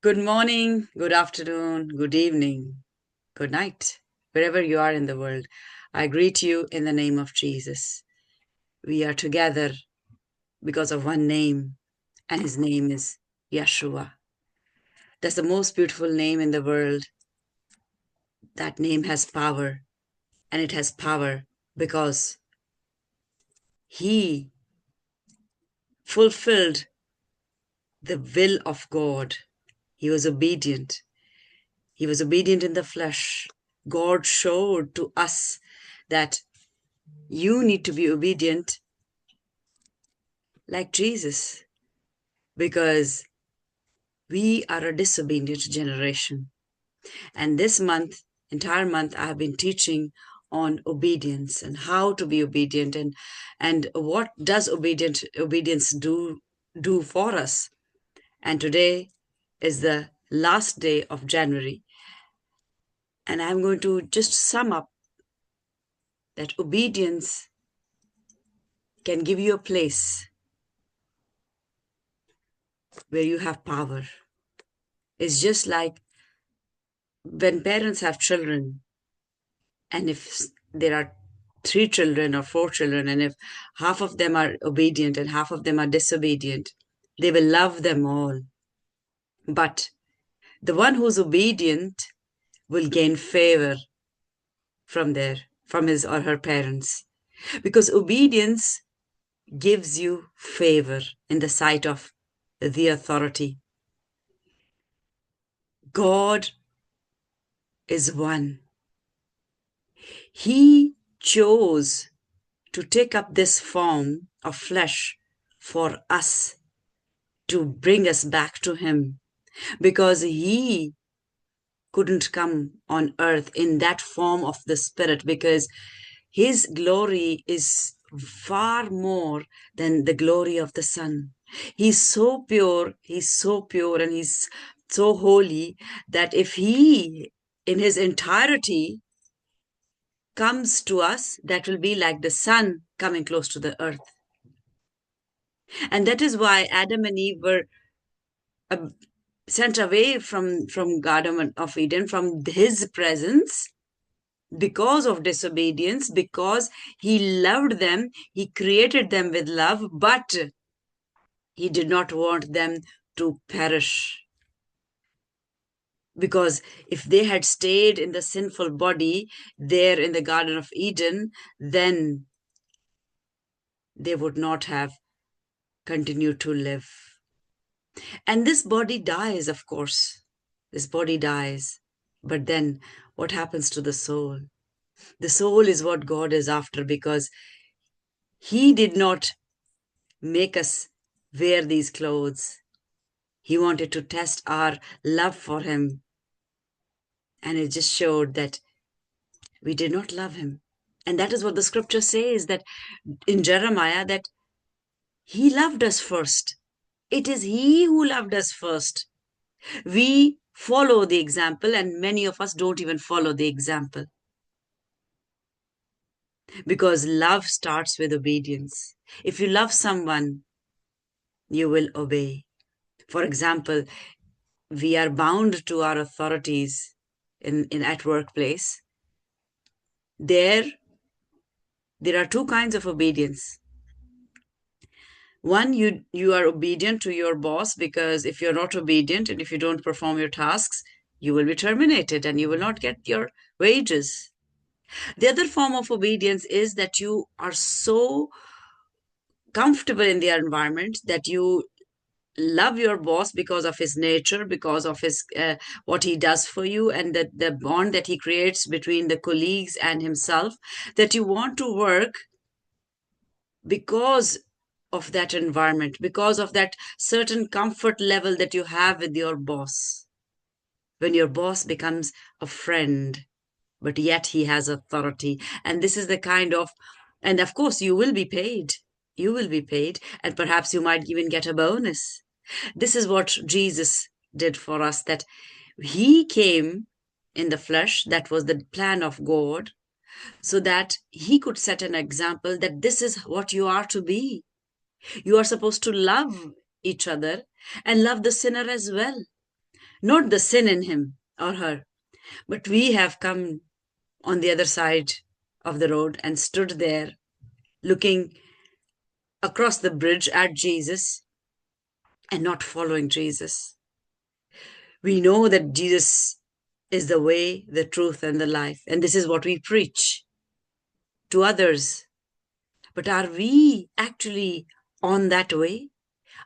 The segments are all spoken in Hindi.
Good morning, good afternoon, good evening, good night, wherever you are in the world. I greet you in the name of Jesus. We are together because of one name, and his name is Yeshua. That's the most beautiful name in the world. That name has power, and it has power because he fulfilled the will of God. He was obedient. He was obedient in the flesh. God showed to us that you need to be obedient like Jesus because we are a disobedient generation. And this month, entire month, I have been teaching on obedience and how to be obedient and what does obedience do for us. And today is the last day of January. And I'm going to just sum up that obedience can give you a place where you have power. It's just like when parents have children, and if there are three children or four children, and if half of them are obedient and half of them are disobedient, they will love them all. But the one who's obedient will gain favor from his or her parents, because obedience gives you favor in the sight of the authority. God is one. He chose to take up this form of flesh for us, to bring us back to him, because he couldn't come on earth in that form of the spirit, because his glory is far more than the glory of the sun. He's so pure, and he's so holy that if he in his entirety comes to us, that will be like the sun coming close to the earth. And that is why Adam and Eve were sent away from Garden of Eden, from his presence, because of disobedience, because he loved them, he created them with love, but he did not want them to perish. Because if they had stayed in the sinful body there in the Garden of Eden, then they would not have continued to live. And this body dies, of course. This body dies. But then what happens to the soul? The soul is what God is after, because he did not make us wear these clothes. He wanted to test our love for him. And it just showed that we did not love him. And that is what the scripture says, that in Jeremiah, that he loved us first. It is he who loved us first. We follow the example, and many of us don't even follow the example. Because love starts with obedience. If you love someone, you will obey. For example, we are bound to our authorities in at workplace. There are two kinds of obedience. One, you are obedient to your boss, because if you're not obedient and if you don't perform your tasks, you will be terminated and you will not get your wages. The other form of obedience is that you are so comfortable in the environment that you love your boss because of his nature, because of his what he does for you, and the bond that he creates between the colleagues and himself, that you want to work because of that environment, because of that certain comfort level that you have with your boss. When your boss becomes a friend, but yet he has authority, and this is the kind of, and of course you will be paid. You will be paid, and perhaps you might even get a bonus. This is what Jesus did for us, that he came in the flesh. That was the plan of God, so that he could set an example that this is what you are to be. You are supposed to love each other and love the sinner as well. not the sin in him or her, but we have come on the other side of the road and stood there looking across the bridge at Jesus and not following Jesus. We know that Jesus is the way, the truth, and the life, and this is what we preach to others. But are we actually on that way?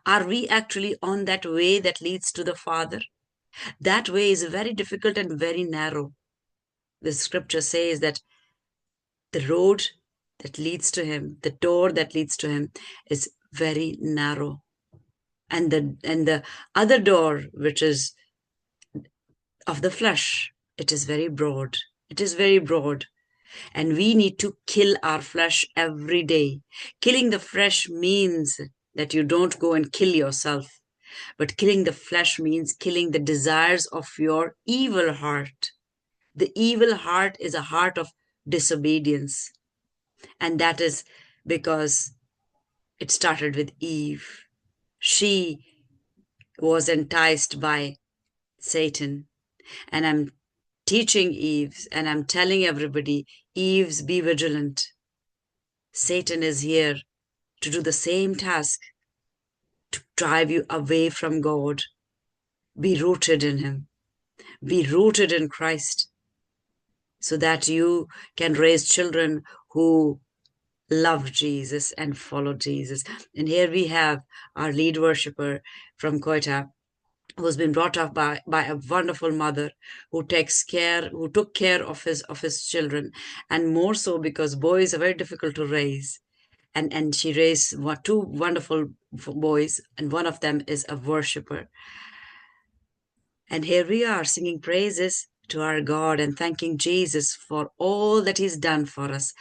Are we actually on that way that leads to the Father? That way is very difficult and very narrow. The scripture says that the road that leads to him, the door that leads to him, is very narrow. And the other door, which is of the flesh, it is very broad. It is very broad. And we need to kill our flesh every day. Killing the flesh means that you don't go and kill yourself. But killing the flesh means killing the desires of your evil heart. The evil heart is a heart of disobedience. And that is because it started with Eve. She was enticed by Satan. And I'm teaching Eve, and I'm telling everybody, Eves, be vigilant. Satan is here to do the same task, to drive you away from God. Be rooted in him. Be rooted in Christ so that you can raise children who love Jesus and follow Jesus. And here we have our lead worshiper from Koita, who's been brought up by a wonderful mother who took care of his children, and more so because boys are very difficult to raise. And she raised two wonderful boys, and one of them is a worshiper. And here we are singing praises to our God and thanking Jesus for all that he's done for us.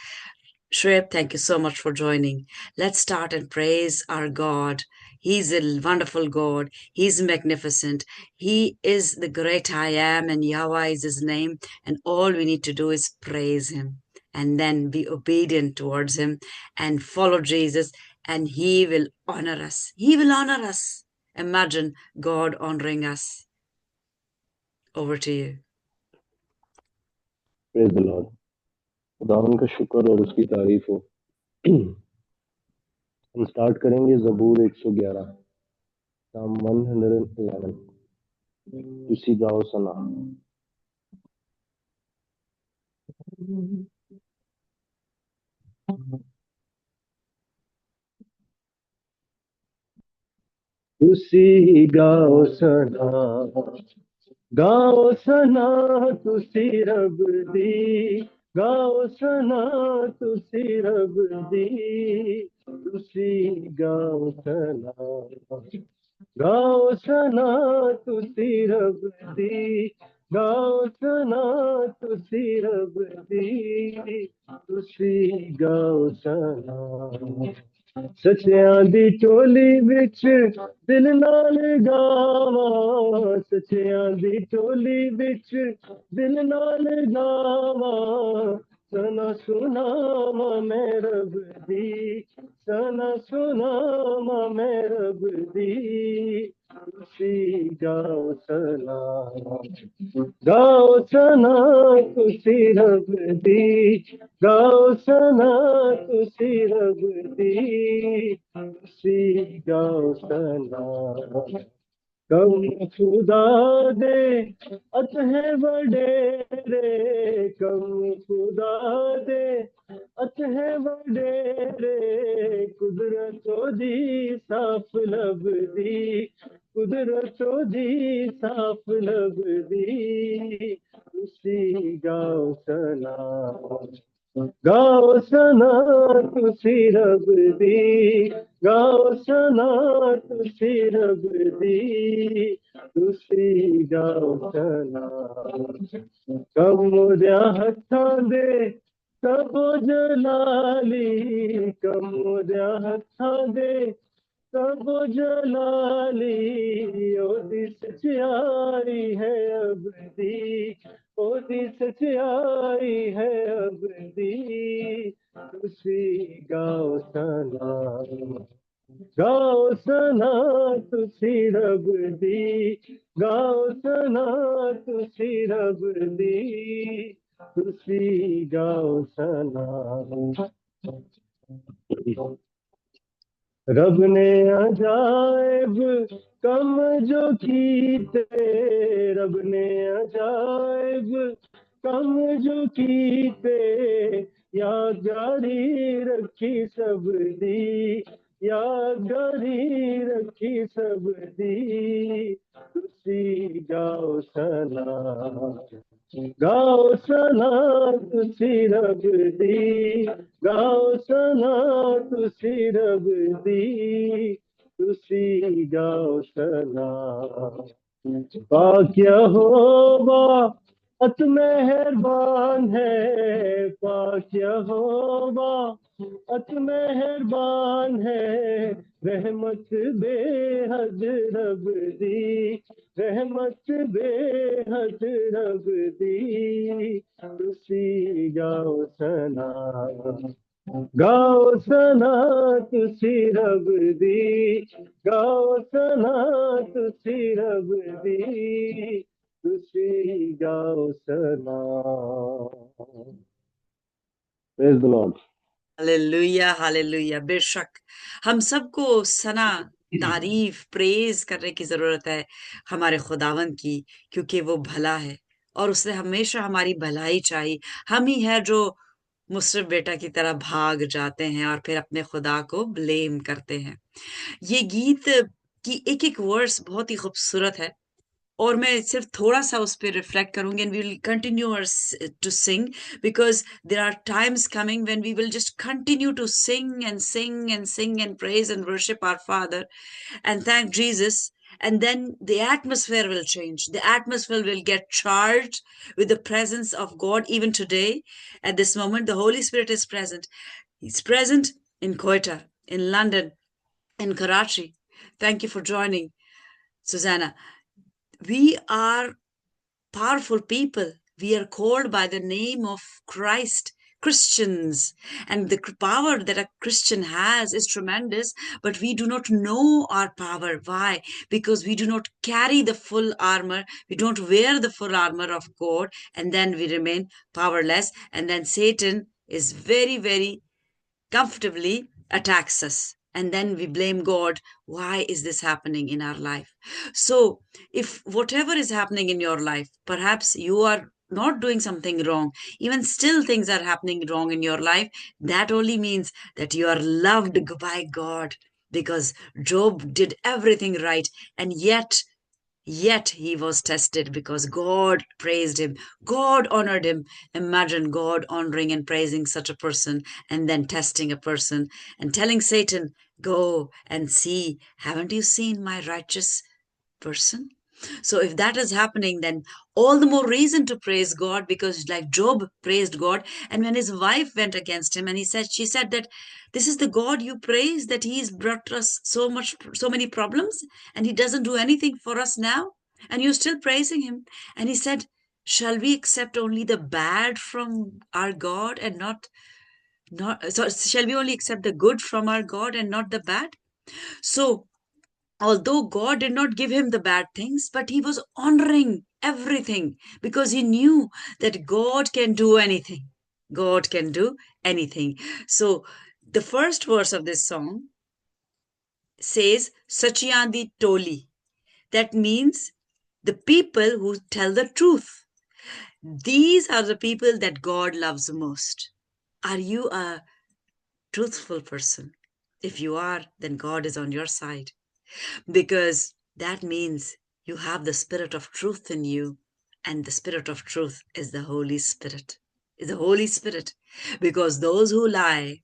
Shrip, thank you so much for joining. Let's start and praise our God. He's a wonderful God. He's magnificent. He is the great I am, and Yahweh is his name. And all we need to do is praise him and then be obedient towards him and follow Jesus, and he will honor us. He will honor us. Imagine God honoring us. Over to you. Praise the Lord. खुदावन का शुक्र और उसकी तारीफ हो। हम स्टार्ट करेंगे ज़बूर 111, Psalm 111। किसी गाओ सना। तुसी गाओ सना, गाओ सना तुसी रब दी, गाओ सना तुसी रब दी, तुसी गाओ सना, गाओ सना तुसी रब दी, गाओ सना तुसी रब दी, तुसी गाओ सना। सचियां दी टोली विच दिल नाल गावां, सचियां दी टोली विच दिल नाल गावां, सना सुनावां मैं रब दी, सना सुनावां मैं रब दी, तुसी गाओ सना, गाओ सना तुसी रब दी, गाओ सना तुसी रब दी, तुसी गाओ सना। कम खुदा दे अत है वडेरे, कम खुदा दे अत है वडेरे, कुदरतों दी साफ लभदी, कुदरतों दी साफ लभदी, तुसी गाओ सना, गाओ सना तुसी रब दी, गाओ सना तुसी रब दी, तुसी गाओ सना। कमोद्या हत्थां दे सबो जलाली, कमोद्या हत्थां दे सबो जलाली, ओदी सच्चाई है अबदी, ओदी सच्चाई है अबदी, तुसी गाओ सना, गाओ सना तुसी रब दी, गाओ सना तुसी रब दी, तुसी गाओ सना। रब ने अजायब कम जो कीते, रब ने अजायब कम जो कीते, यादगारी रखी सब दी, यादगारी रखी सब दी, तुसी गाओ सना, गाओ सना तुसी रब दी, गाओ सना तुसी रब दी, तुसी गाओ सना। पाक यहोवा अत मेहरबान है, पाक यहोवा अत मेहरबान है, रहमत बेहद रब दी, रहमत बेहद रब दी, तुसी गाओ सना, गाओ सना तुसी रब दी, गाओ सना तुसी रब दी, तुसी गाओ सना। Praise the Lord. Hallelujah, hallelujah. बेशक हम सबको सना, तारीफ, प्रेज करने की जरूरत है हमारे खुदावन की, क्योंकि वो भला है और उसने हमेशा हमारी भलाई चाही। हम ही है जो मुसरिफ बेटा की तरह भाग जाते हैं और फिर अपने खुदा को ब्लेम करते हैं। ये गीत की एक एक वर्स बहुत ही खूबसूरत है और मैं सिर्फ थोड़ा सा उस पर रिफ्लेक्ट करूंगी and we will continue to sing because there are times coming when we will just continue to sing and sing and sing and praise and worship our father and thank Jesus. And then the atmosphere will change. The atmosphere will get charged with the presence of God even today. At this moment, the Holy Spirit is present. He's present in Quetta, in London, in Karachi. Thank you for joining, Susanna. We are powerful people. We are called by the name of Christ, Christians. And the power that a Christian has is tremendous, but we do not know our power. Why? Because we do not carry the full armor. We don't wear the full armor of God, and then we remain powerless. And then Satan is very, very comfortably attacks us. And then we blame God. Why is this happening in our life? So, if whatever is happening in your life, perhaps you are not doing something wrong, even still things are happening wrong in your life, that only means that you are loved by God, because Job did everything right, and yet he was tested because God praised him. God honored him. Imagine God honoring and praising such a person and then testing a person and telling Satan, go and see, haven't you seen my righteous person? So if that is happening, then all the more reason to praise God, because like Job praised God, and when his wife went against him and she said that this is the God you praise, that he's brought us so many problems and he doesn't do anything for us now, and you're still praising him. And he said, shall we accept only the bad from our God and not so shall we only accept the good from our God and not the bad? So although God did not give him the bad things, but he was honoring everything because he knew that God can do anything. God can do anything. So the first verse of this song says, Sachiandi Toli. That means the people who tell the truth. These are the people that God loves most. Are you a truthful person? If you are, then God is on your side, because that means you have the spirit of truth in you, and the spirit of truth is the Holy Spirit. Is the Holy Spirit, because those who lie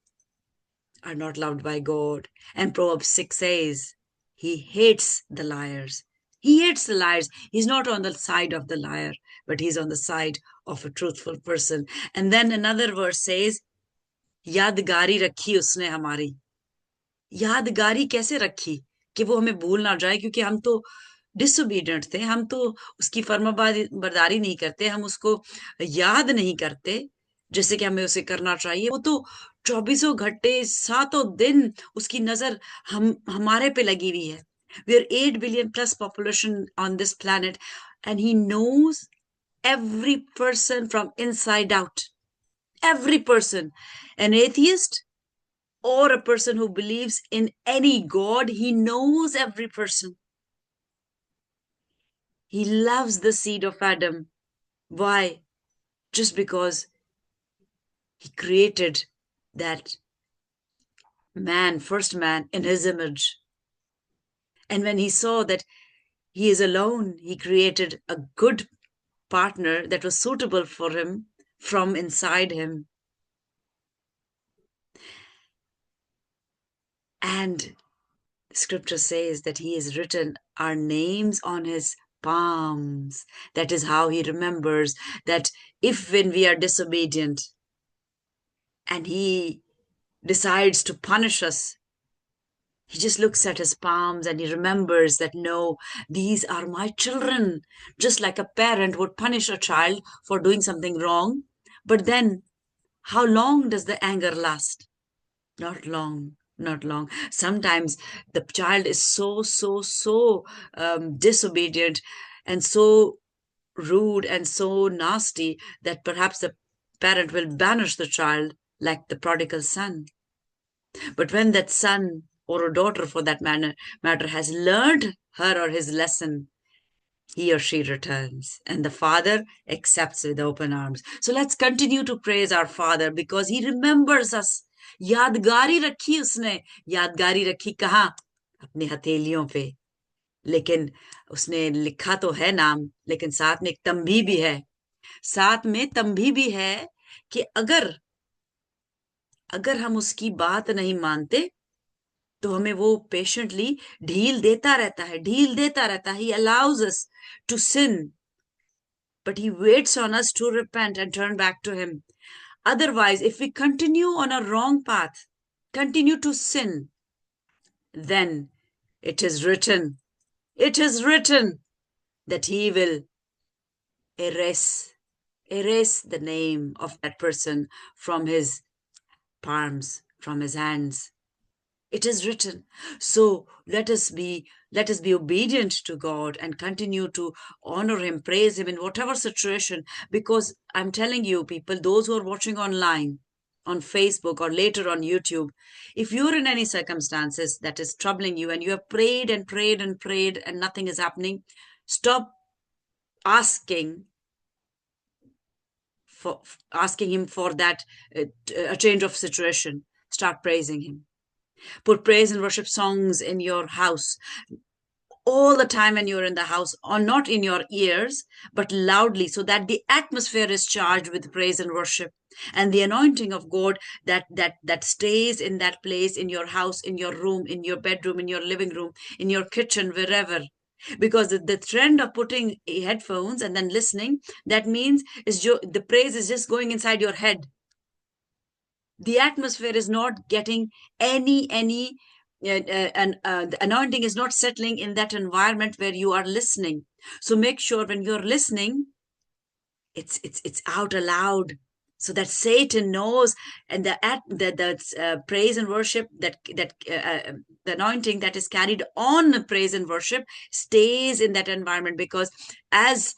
are not loved by God. And Proverbs 6 says, he hates the liars. He hates the liars. He's not on the side of the liar, but he's on the side of a truthful person. And then another verse says, यादगारी रखी उसने हमारी। यादगारी कैसे रखी? कि वो हमें भूल ना जाए, क्योंकि हम तो डिसोबीडियंट थे, हम तो उसकी फर्माबरदारी नहीं करते, हम उसको याद नहीं करते जैसे कि हमें उसे करना चाहिए। वो तो 24 घंटे 7 दिन उसकी नजर हमारे पे लगी हुई है। We are 8 billion plus population on this planet, and he knows every person from inside out. Every person. An atheist or a person who believes in any God, he knows every person. He loves the seed of Adam. Why? Just because he created that man, first man, in his image. And when he saw that he is alone, he created a good partner that was suitable for him from inside him. And scripture says that he has written our names on his palms. That is how he remembers that if when we are disobedient and he decides to punish us, he just looks at his palms and he remembers that no, these are my children. Just like a parent would punish a child for doing something wrong. But then, how long does the anger last? Not long, not long. Sometimes the child is so disobedient and so rude and so nasty that perhaps the parent will banish the child like the prodigal son. But when that son or a daughter for that matter has learned her or his lesson, he or she returns and the father accepts with open arms. So let's continue to praise our father because he remembers us. यादगारी रखी उसने, यादगारी रखी कहाँ? अपनी हथेलियों पे. लेकिन उसने लिखा तो है नाम, लेकिन साथ में एक तंबी भी है. साथ में तंबी भी है कि अगर हम उसकी बात नहीं मानते तो हमें वो पेशेंटली ढील देता रहता है, ढील देता रहता है. He allows us to sin, but he waits on us to repent and turn back to him. Otherwise, if we continue on a wrong path, continue to sin, then it is written that he will erase the name of that person from his palms, from his hands. It is written. So let us be obedient to God and continue to honor him, praise him in whatever situation. Because I'm telling you, people, those who are watching online, on Facebook or later on YouTube, if you're in any circumstances that is troubling you and you have prayed and prayed and prayed and nothing is happening, stop asking him for that a change of situation. Start praising him. Put praise and worship songs in your house all the time when you're in the house, or not in your ears, but loudly, so that the atmosphere is charged with praise and worship. And the anointing of God that stays in that place, in your house, in your room, in your bedroom, in your living room, in your kitchen, wherever. Because the trend of putting headphones and then listening, that means the praise is just going inside your head. The atmosphere is not getting any the anointing is not settling in that environment where you are listening. So make sure when you're listening, it's out aloud, so that Satan knows, and the praise and worship the anointing that is carried on praise and worship stays in that environment. Because as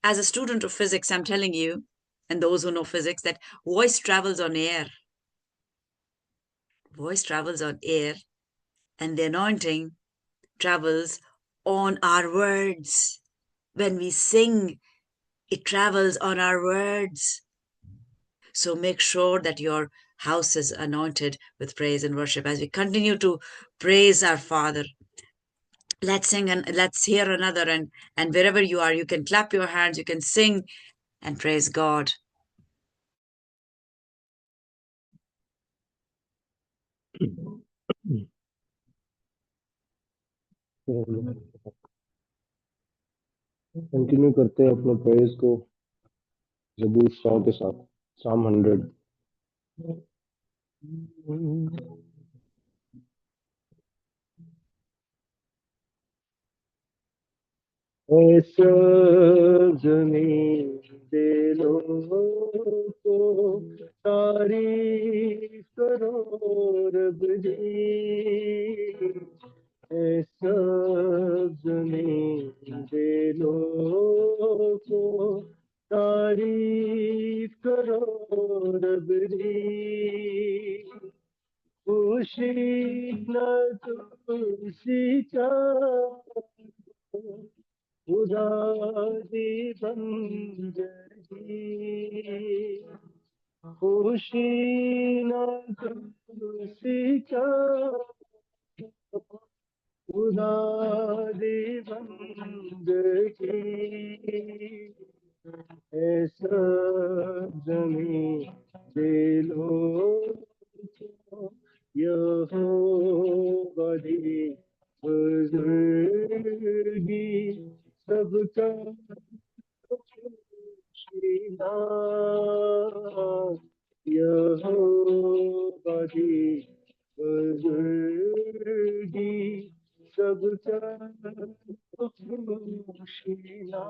a student of physics, I'm telling you, and those who know physics, that voice travels on air. Voice travels on air, and the anointing travels on our words. When we sing, it travels on our words. So make sure that your house is anointed with praise and worship. As we continue to praise our Father, let's sing and let's hear another. And wherever you are, you can clap your hands, you can sing and praise God. Continue करते हैं अपने प्रेज को जबूर 100 के साथ. Psalm 100. ऐसा जमीन दे लो को तारीफ करो रब जी, ऐसा जमीन दे लो को तारीफ करो रबरी खुशी न तुलसी का खुदा दी बंदगी खुशी न तुलसी का खुदा दी बंदगी ऐसा जमीन दिलो यहोवा दी बुजुर्गी सबका खुशीदा यहोवा दी बुजुर्गी सबका खुशीदा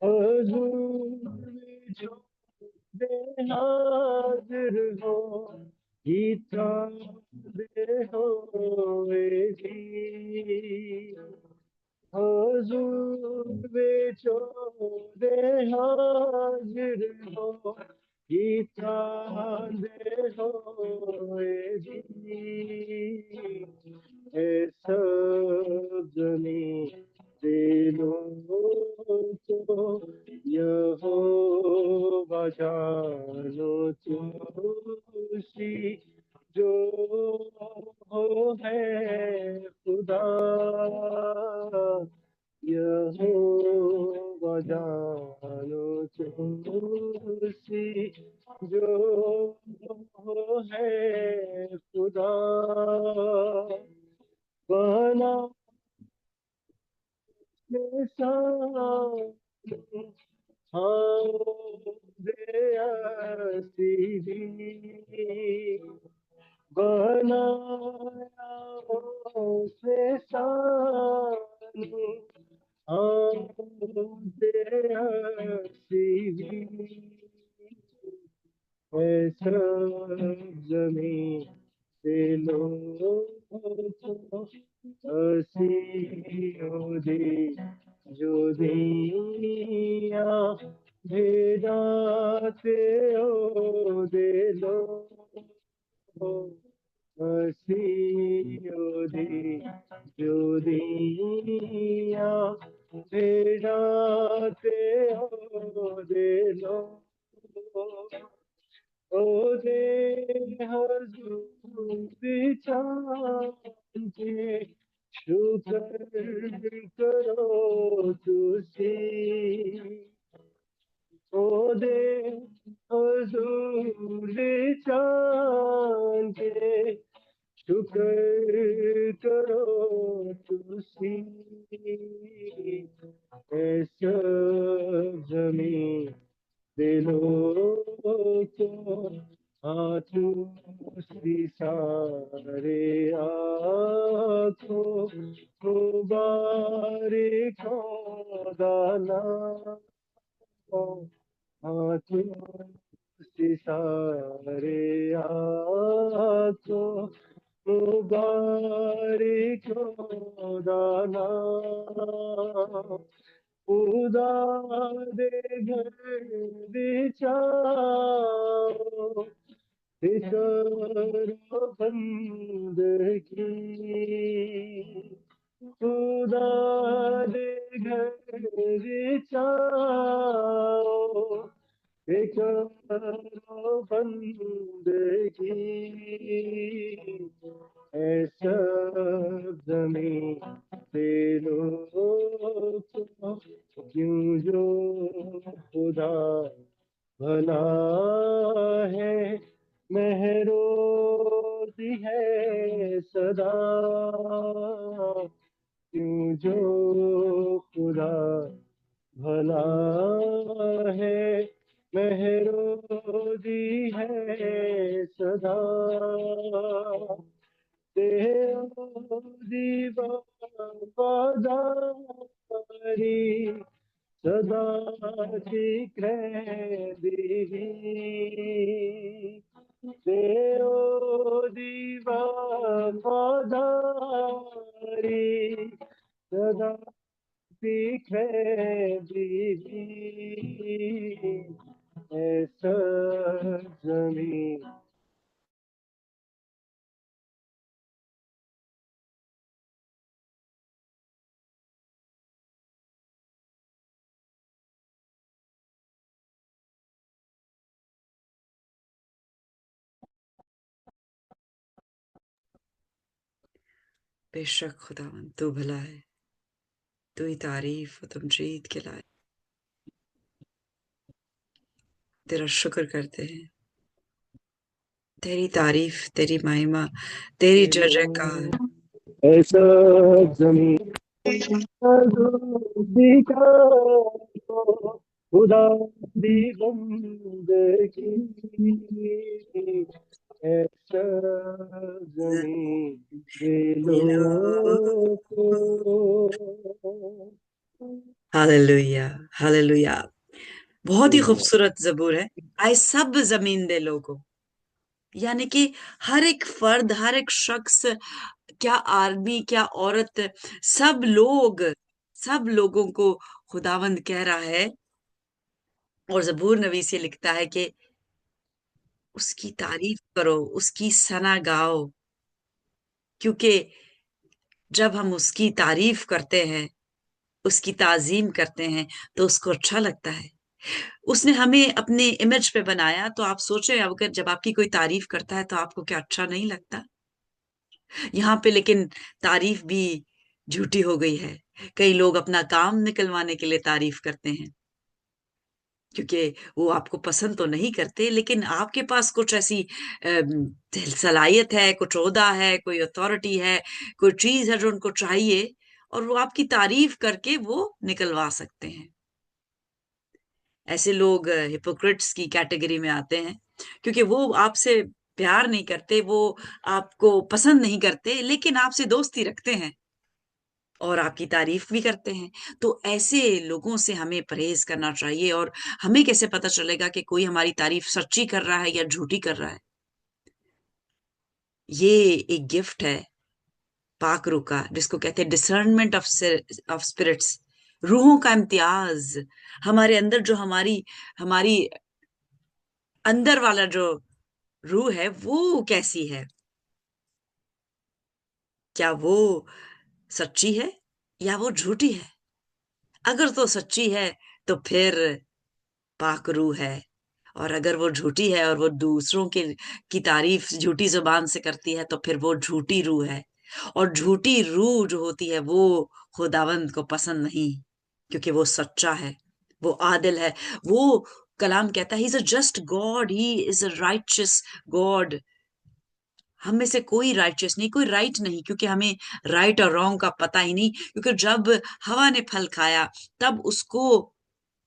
हजूर जो हाजिर हो गीता दे हो जी हजूर बेचो दे हाजिर हो गीता दे हो जी ए सब जमी दिलों को यहोवा जानो तुसी जो है खुदा यहोवा जानो तुसी जो है खुदा बना के साथ हाँ दे सीधी बनाया उसे सानू हाँ दे सीधी ऐसा जमीन से लोगों हंसियों दे जो दिया भेजाते हो दे लो हंसियों दे जो दिया भेजाते हो दे लो ओदे हजूर चांके शुक्र करो तुसी ओदे हजूर चांके शुक्र करो तुसी ऐसा जमीन दिलों को आंसू सारे आंखों मुबारक हो दाना आंसू सारे आंखों मुबारक हो दाना खुदा दे घर दे चाओ करो बंदगी खुदा दे घर दे चाओ करो बंदगी ऐसा जमीन दिलों को क्यों जो खुदा भला है मेहरोती है सदा क्यों जो खुदा भला है मेहरोदी है सदा दीवारी सदा दिखे दी तेरो दीवानारी सदा दिखे बीवी ऐसा जमी। बेशक खुदावंद तू भला है, तू ही तारीफ और तुम जीत के लाए। तेरा शुक्र करते हैं, तेरी तारीफ, तेरी महिमा, तेरी जय जयकार। ऐसा जमी दिखा खुदा दी बंदगी ऐसा जमी दिलों को। Hallelujah, hallelujah. बहुत ही खूबसूरत ज़बूर है। आए सब ज़मीन दे लोगों, यानी कि हर एक फर्द, हर एक शख्स, क्या आदमी, क्या औरत, सब लोग, सब लोगों को खुदावंद कह रहा है। और ज़बूर नवीस ये लिखता है कि उसकी तारीफ करो, उसकी सना गाओ, क्योंकि जब हम उसकी तारीफ करते हैं, उसकी ताजीम करते हैं, तो उसको अच्छा लगता है। उसने हमें अपने इमेज पे बनाया, तो आप सोचें अगर जब आपकी कोई तारीफ करता है तो आपको क्या अच्छा नहीं लगता? यहाँ पे लेकिन तारीफ भी झूठी हो गई है। कई लोग अपना काम निकलवाने के लिए तारीफ करते हैं, क्योंकि वो आपको पसंद तो नहीं करते, लेकिन आपके पास कुछ ऐसी सलाहियत है, कुछ ओहदा है, कोई अथॉरिटी है, कोई चीज है जो उनको चाहिए, और वो आपकी तारीफ करके वो निकलवा सकते हैं। ऐसे लोग हिपोक्रिट्स की कैटेगरी में आते हैं, क्योंकि वो आपसे प्यार नहीं करते, वो आपको पसंद नहीं करते, लेकिन आपसे दोस्ती रखते हैं और आपकी तारीफ भी करते हैं। तो ऐसे लोगों से हमें परहेज करना चाहिए। और हमें कैसे पता चलेगा कि कोई हमारी तारीफ सच्ची कर रहा है या झूठी कर रहा है? ये एक गिफ्ट है पाक रूह का, जिसको कहते हैं डिसर्नमेंट ऑफ स्पिरिट्स, रूहों का इम्तियाज। हमारे अंदर जो हमारी हमारी अंदर वाला जो रूह है वो कैसी है, क्या वो सच्ची है या वो झूठी है? अगर तो सच्ची है तो फिर पाक रूह है, और अगर वो झूठी है और वो दूसरों के की तारीफ झूठी जुबान से करती है तो फिर वो झूठी रूह है। और झूठी रूह जो होती है वो खुदावंद को पसंद नहीं, क्योंकि वो सच्चा है, वो आदिल है। वो कलाम कहता है he is a just God, he is a righteous God. हम में से कोई राइचियस नहीं, कोई राइट नहीं, क्योंकि हमें राइट और रॉन्ग का पता ही नहीं। क्योंकि जब हवा ने फल खाया तब उसको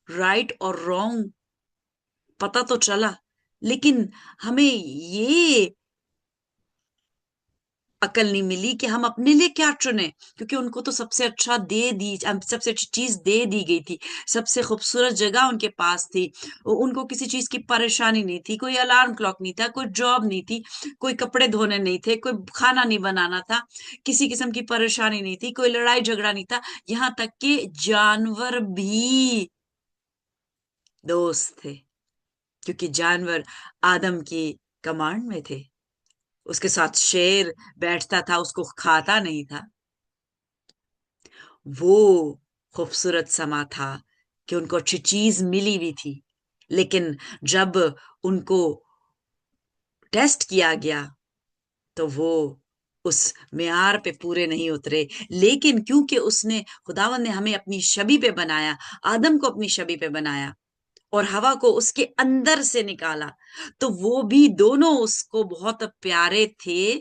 राइट और रॉन्ग पता तो चला, लेकिन हमें ये अकल नहीं मिली कि हम अपने लिए क्या चुने, क्योंकि उनको तो सबसे अच्छा दे दी, सबसे अच्छी चीज दे दी गई थी, सबसे खूबसूरत जगह उनके पास थी। उनको किसी चीज की परेशानी नहीं थी, कोई अलार्म क्लॉक नहीं था, कोई जॉब नहीं थी, कोई कपड़े धोने नहीं थे, कोई खाना नहीं बनाना था, किसी किस्म की परेशानी नहीं थी, कोई लड़ाई झगड़ा नहीं था। यहाँ तक कि जानवर भी दोस्त थे, क्योंकि जानवर आदम की कमांड में थे। उसके साथ शेर बैठता था, उसको खाता नहीं था। वो खूबसूरत समा था कि उनको अच्छी चीज मिली भी थी, लेकिन जब उनको टेस्ट किया गया तो वो उस मेयार पे पूरे नहीं उतरे। लेकिन क्योंकि उसने, खुदावन ने हमें अपनी छवि पे बनाया, आदम को अपनी छवि पे बनाया और हवा को उसके अंदर से निकाला, तो वो भी दोनों उसको बहुत प्यारे थे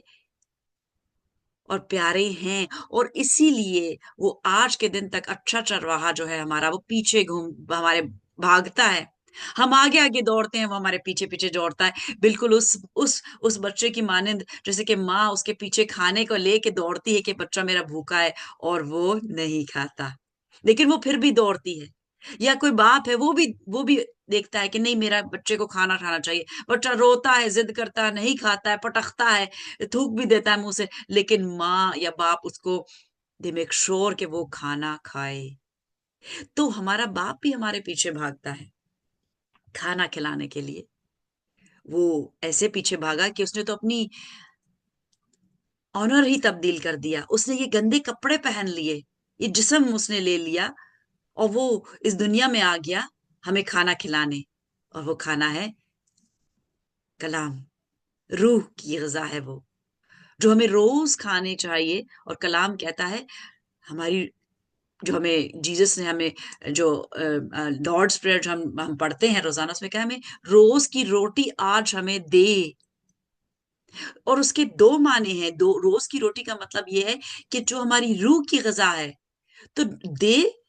और प्यारे हैं। और इसीलिए वो आज के दिन तक अच्छा चरवाहा जो है हमारा, वो पीछे घूम हमारे भागता है। हम आगे आगे दौड़ते हैं, वो हमारे पीछे पीछे दौड़ता है, बिल्कुल उस बच्चे की मानिंद, जैसे कि माँ उसके पीछे खाने को लेके दौड़ती है कि बच्चा मेरा भूखा है, और वो नहीं खाता, लेकिन वो फिर भी दौड़ती है। या कोई बाप है, वो भी देखता है कि नहीं, मेरा बच्चे को खाना खाना चाहिए। बच्चा रोता है, जिद करता है, नहीं खाता है, पटकता है, थूक भी देता है मुंह से, लेकिन माँ या बाप उसको दे मेक श्योर कि वो खाना खाए। तो हमारा बाप भी हमारे पीछे भागता है खाना खिलाने के लिए। वो ऐसे पीछे भागा कि उसने तो अपनी ऑनर ही तब्दील कर दिया। उसने ये गंदे कपड़े पहन लिए, ये जिस्म उसने ले लिया, और वो इस दुनिया में आ गया हमें खाना खिलाने। और वो खाना है कलाम, रूह की ग़िज़ा है वो, जो हमें रोज खाने चाहिए। और कलाम कहता है हमारी, जो हमें जीसस ने हमें, जो लॉर्ड्स प्रेयर जो हम पढ़ते हैं रोजाना, उसमें क्या है, हमें रोज की रोटी आज हमें दे। और उसके दो माने हैं। दो, रोज की रोटी का मतलब ये है कि जो हमारी रूह की ग़िज़ा है। तो दे,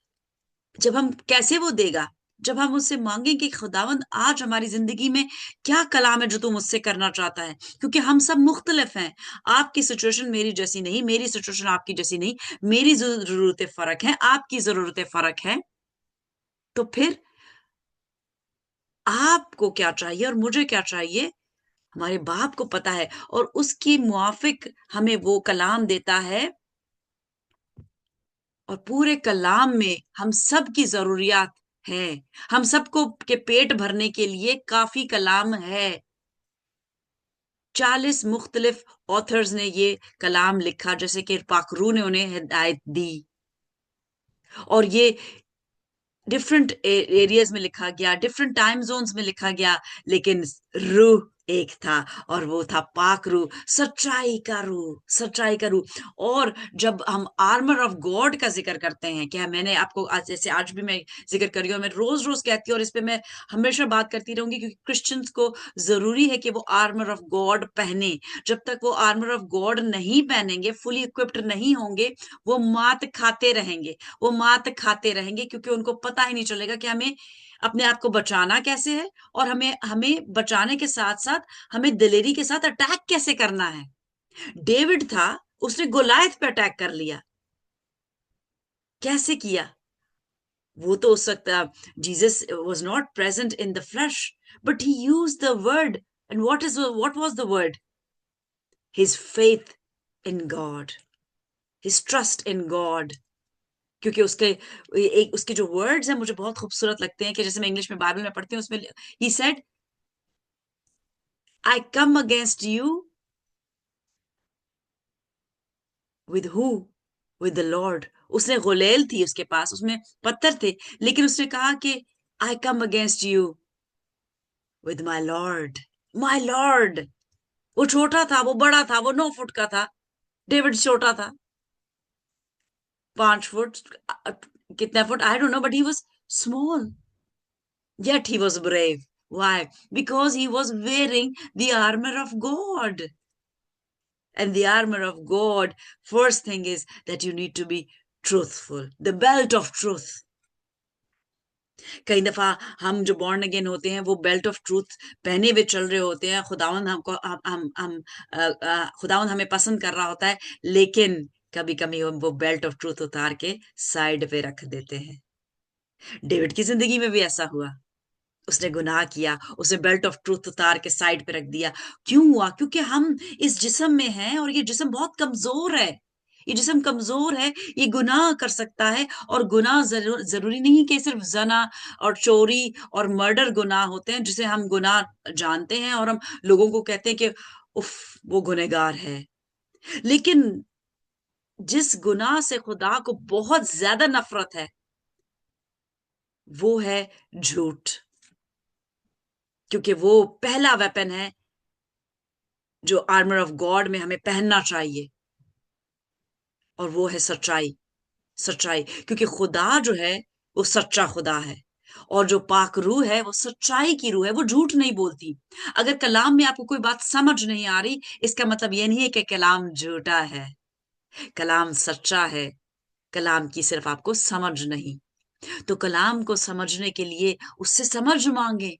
जब हम, कैसे वो देगा? जब हम उससे मांगे कि खुदावंद आज हमारी जिंदगी में क्या कलाम है जो तू मुझसे करना चाहता है, क्योंकि हम सब मुख्तलिफ हैं। आपकी सिचुएशन मेरी जैसी नहीं, मेरी सिचुएशन आपकी जैसी नहीं, मेरी जरूरतें फर्क हैं, आपकी जरूरतें फर्क हैं। तो फिर आपको क्या चाहिए और मुझे क्या चाहिए, हमारे बाप को पता है, और उसकी मुआफिक हमें वो कलाम देता है। और पूरे कलाम में हम सब की जरूरियात है, हम सबको के पेट भरने के लिए काफी कलाम है। 40 मुख्तलिफ ऑथर्स ने ये कलाम लिखा, जैसे कि पाकरू ने उन्हें हिदायत दी। और ये डिफरेंट एरियाज में लिखा गया, डिफरेंट टाइम जोन्स में लिखा गया, लेकिन रूह एक था, और वो था पाक रूह, सच्चाई का रूह, सच्चाई का रूह। और जब हम आर्मर ऑफ गॉड का जिक्र करते हैं, क्या मैंने आपको आज, जैसे आज भी मैं जिक्र कर रही हूँ, मैं रोज रोज कहती हूँ, और इस पे मैं हमेशा बात करती रहूंगी, क्योंकि क्रिश्चियंस को जरूरी है कि वो आर्मर ऑफ गॉड पहने। जब तक वो आर्मर ऑफ गॉड नहीं पहनेंगे, फुली इक्विप्ड नहीं होंगे, वो मात खाते रहेंगे, वो मात खाते रहेंगे, क्योंकि उनको पता ही नहीं चलेगा कि हमें अपने आप को बचाना कैसे है, और हमें हमें बचाने के साथ साथ हमें दिलेरी के साथ अटैक कैसे करना है। डेविड था, उसने गोलायत पे अटैक कर लिया। कैसे किया? वो तो उस वक्त Jesus was not present in the flash, but he used the word. And what was the word? His faith in God, his trust in God. क्योंकि उसके एक, उसके जो वर्ड्स हैं मुझे बहुत खूबसूरत लगते हैं, कि जैसे मैं इंग्लिश में बाइबल में पढ़ती हूँ, उसमें he said, I come against you with who, with the Lord. उसने गुलेल थी उसके पास, उसमें पत्थर थे, लेकिन उसने कहा कि I come against you with my Lord, my Lord. वो छोटा था, वो बड़ा था, वो 9 फुट का था, डेविड छोटा था, 5 फुट, कितना foot I don't know, but he was small, yet he was brave. Why? Because he was wearing the armor of God. And the armor of God, first thing is that you need to be truthful. The belt of truth. कई दफा हम जो बॉर्न अगेन होते हैं, वो बेल्ट ऑफ ट्रूथ पहने हुए चल रहे होते हैं। खुदावंद हमको हम खुदावंद हमें पसंद कर रहा होता है, लेकिन कभी कभी हम वो बेल्ट ऑफ ट्रूथ उतार के साइड पे रख देते हैं। डेविड की जिंदगी में भी ऐसा हुआ। उसने गुनाह किया, उसने बेल्ट ऑफ ट्रूथ उतार के साइड पे रख दिया। क्यों हुआ? क्योंकि हम इस जिस्म में हैं, और ये जिस्म बहुत कमजोर है। ये जिस्म कमजोर है, ये गुनाह कर सकता है। और गुनाह जरूरी नहीं कि सिर्फ जना और चोरी और मर्डर गुनाह होते हैं, जिसे हम गुनाह जानते हैं और हम लोगों को कहते हैं कि उफ, वो गुनहगार है। लेकिन जिस गुनाह से खुदा को बहुत ज्यादा नफरत है, वो है झूठ। क्योंकि वो पहला वेपन है जो आर्मर ऑफ गॉड में हमें पहनना चाहिए, और वो है सच्चाई। सच्चाई, क्योंकि खुदा जो है वो सच्चा खुदा है, और जो पाक रूह है वो सच्चाई की रूह है, वो झूठ नहीं बोलती। अगर कलाम में आपको कोई बात समझ नहीं आ रही, इसका मतलब ये नहीं है कि कलाम झूठा है। कलाम सच्चा है, कलाम की सिर्फ आपको समझ नहीं। तो कलाम को समझने के लिए उससे समझ मांगे,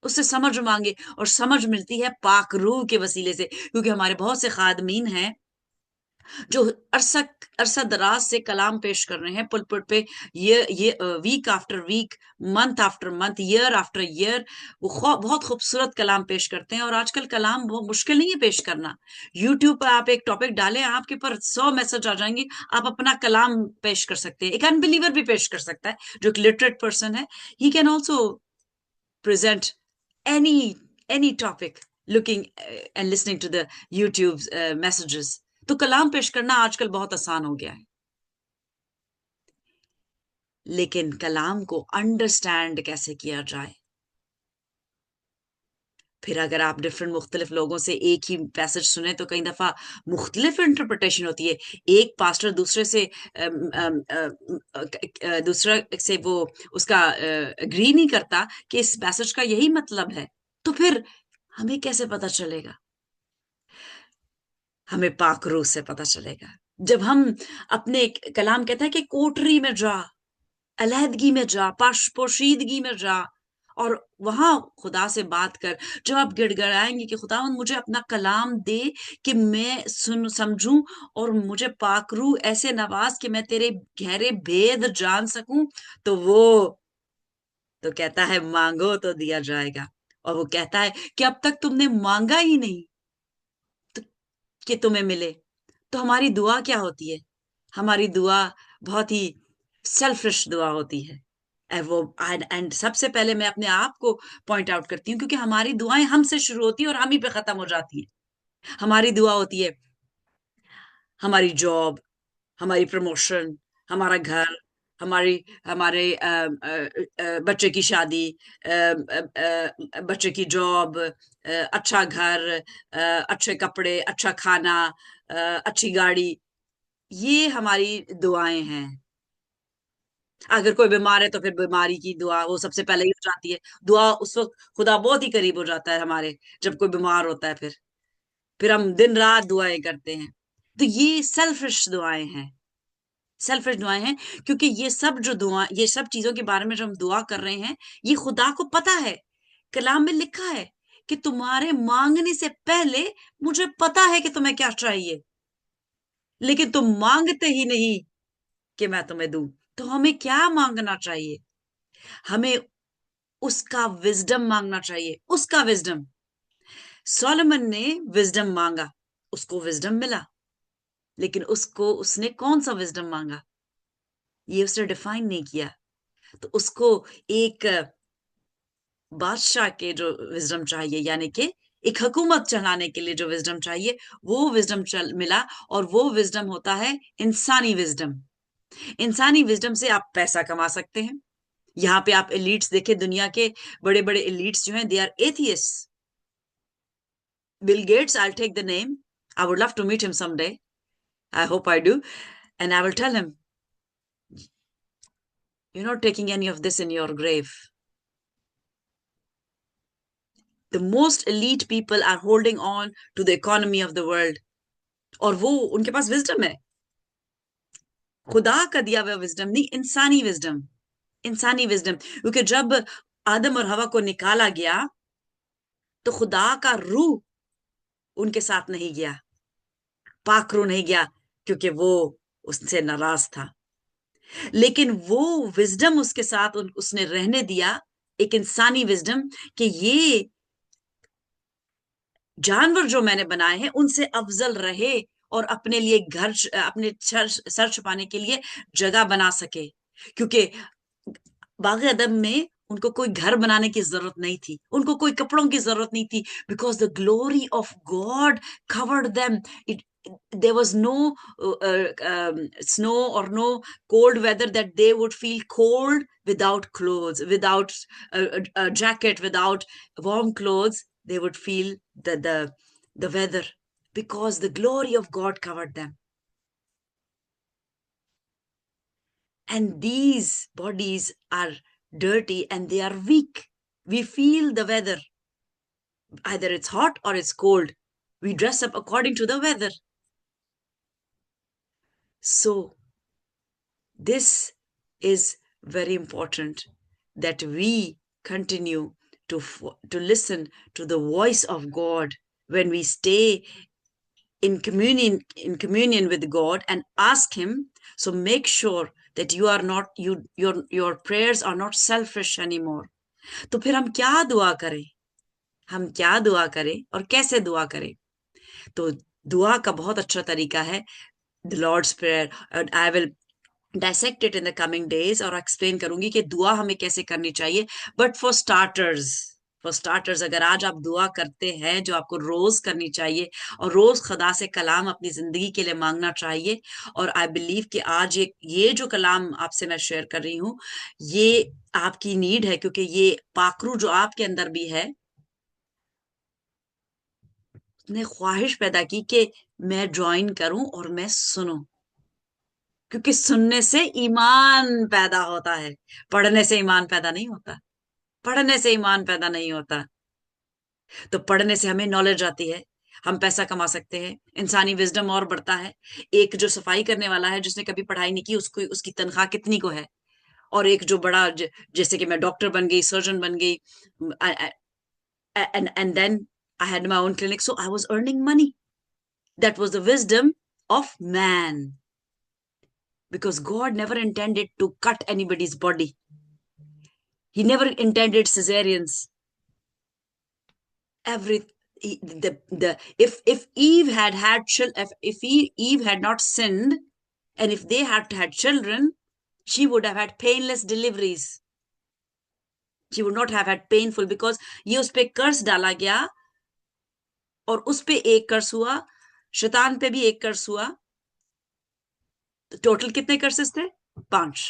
उससे समझ मांगे। और समझ मिलती है पाक रूह के वसीले से, क्योंकि हमारे बहुत से खादमीन हैं जो अरसा दराज से कलाम पेश कर रहे हैं पुलपिट पे, ये week after week, month after month, year after year, वो बहुत खूबसूरत कलाम पेश करते हैं। और आजकल कलाम बहुत मुश्किल नहीं है पेश करना। यूट्यूब पर आप एक टॉपिक डालें, आपके पर 100 मैसेज आ जाएंगे, आप अपना कलाम पेश कर सकते हैं। एक अनबिलीवर भी पेश कर सकता है जो एक लिटरेट पर्सन है, he can also present any topic looking and listening to the YouTube messages. तो कलाम पेश करना आजकल बहुत आसान हो गया है, लेकिन कलाम को अंडरस्टैंड कैसे किया जाए। फिर अगर आप डिफरेंट मुख्तलिफ लोगों से एक ही पैसेज सुने तो कई दफा मुख्तलिफ इंटरप्रिटेशन होती है। एक पास्टर दूसरे से दूसरा से वो उसका एग्री नहीं करता कि इस पैसेज का यही मतलब है, तो फिर हमें कैसे पता चलेगा? हमें पाक रूह से पता चलेगा। जब हम अपने कलाम कहता है कि कोठरी में जा, अलहदगी में जा, पोशीदगी में जा और वहां खुदा से बात कर। जब आप गिड़गिड़ाएंगे कि खुदावंद मुझे अपना कलाम दे कि मैं सुन समझूं और मुझे पाक रूह ऐसे नवाज कि मैं तेरे गहरे भेद जान सकूं, तो वो तो कहता है मांगो तो दिया जाएगा। और वो कहता है कि अब तक तुमने मांगा ही नहीं तो कि तुम्हें मिले। तो हमारी दुआ क्या होती है? हमारी दुआ बहुत ही सेल्फिश दुआ होती है। एंड सबसे पहले मैं अपने आप को पॉइंट आउट करती हूँ, क्योंकि हमारी दुआएं हमसे शुरू होती है और हम ही पे खत्म हो जाती है। हमारी दुआ होती है हमारी जॉब, हमारी प्रमोशन, हमारा घर, हमारी हमारे बच्चे की शादी, बच्चे की जॉब, अच्छा घर, अच्छे कपड़े, अच्छा खाना, अच्छी गाड़ी, ये हमारी दुआएं हैं। अगर कोई बीमार है तो फिर बीमारी की दुआ वो सबसे पहले ही हो जाती है। दुआ उस वक्त खुदा बहुत ही करीब हो जाता है हमारे, जब कोई बीमार होता है। फिर हम दिन रात दुआएं करते हैं। तो ये सेल्फिश दुआएं हैं, सेल्फिश दुआएं हैं, क्योंकि ये सब चीजों के बारे में जो हम दुआ कर रहे हैं, ये खुदा को पता है। कलाम में लिखा है कि तुम्हारे मांगने से पहले मुझे पता है कि तुम्हें क्या चाहिए, लेकिन तुम मांगते ही नहीं कि मैं तुम्हें दूं। तो हमें क्या मांगना चाहिए? हमें उसका विजडम मांगना चाहिए, उसका विजडम। सोलोमन ने विजडम मांगा, उसको विजडम मिला, लेकिन उसने कौन सा विजडम मांगा ये उसने डिफाइन नहीं किया। तो उसको एक बादशाह के जो विजडम चाहिए, यानी कि एक हुकूमत चलाने के लिए जो विजडम चाहिए, वो विजडम मिला। और वो विजडम होता है इंसानी विजडम। इंसानी विजडम से आप पैसा कमा सकते हैं। यहाँ पे आप एलिट्स देखें, दुनिया के बड़े बड़े एलिट्स जो हैं, they are atheist. Bill Gates, I take the name, I would love to meet him someday, I hope I do, and I will tell him, you're not taking any of this in your grave. The most elite people are holding on to the economy of the world. और वो उनके पास विजडम है, खुदा का दिया हुआ विजडम नहीं, इंसानी विजडम। इंसानी विजडम, क्योंकि जब आदम और हवा को निकाला गया तो खुदा का रूह उनके साथ नहीं गया, पाक रूह नहीं गया, क्योंकि वो उससे नाराज था। लेकिन वो विजडम उसके साथ उसने रहने दिया, एक इंसानी विजडम, कि ये जानवर जो मैंने बनाए हैं उनसे अफजल रहे और अपने लिए घर, अपने सर छुपाने के लिए जगह बना सके। क्योंकि बाग अदम में उनको कोई घर बनाने की जरूरत नहीं थी, उनको कोई कपड़ों की जरूरत नहीं थी, because the glory of God covered them. It there was no snow or no cold weather that they would feel cold without clothes, without a jacket, without warm clothes. They would feel the weather because the glory of God covered them. And these bodies are dirty and they are weak. We feel the weather, either it's hot or it's cold. We dress up according to the weather. So this is very important, that we continue to listen to the voice of God when we stay in communion with God and ask him. So make sure that you are not your prayers are not selfish anymore. तो फिर हम क्या दुआ करें, हम क्या दुआ करें और कैसे दुआ करें? तो दुआ का बहुत अच्छा तरीका है the Lord's prayer, and I will dissect it in the coming days और एक्सप्लेन करूंगी कि दुआ हमें कैसे करनी चाहिए. बट फॉर स्टार्टर्स अगर आज आप दुआ करते हैं जो आपको रोज करनी चाहिए और रोज खुदा से कलाम अपनी जिंदगी के लिए मांगना चाहिए. और आई बिलीव कि आज ये जो कलाम आपसे मैं शेयर कर रही हूँ ये आपकी नीड है, क्योंकि ये पाखरू जो आपके अंदर भी है ने ख्वाहिश पैदा की कि मैं ज्वाइन करूं और मैं सुनूं, क्योंकि सुनने से ईमान पैदा होता है, पढ़ने से ईमान पैदा नहीं होता, पढ़ने से ईमान पैदा नहीं होता. तो पढ़ने से हमें नॉलेज आती है, हम पैसा कमा सकते हैं, इंसानी विजडम और बढ़ता है. एक जो सफाई करने वाला है जिसने कभी पढ़ाई नहीं की उसको उसकी तनख्वाह कितनी को है, और एक जो बड़ा जैसे कि मैं डॉक्टर बन गई, सर्जन बन गई, and then I had my own clinic, so I was earning money. That was the wisdom of man, because God never intended to cut anybody's body. He never intended cesareans. Every the if Eve Eve had not sinned, and if they had had children, she would have had painless deliveries. She would not have had painful, because ये उस पे कर्स डाला गया, और उस पे एक कर्स हुआ, शैतान पे भी एक कर्स हुआ. तो टोटल कितने कर्सेस थे? 5.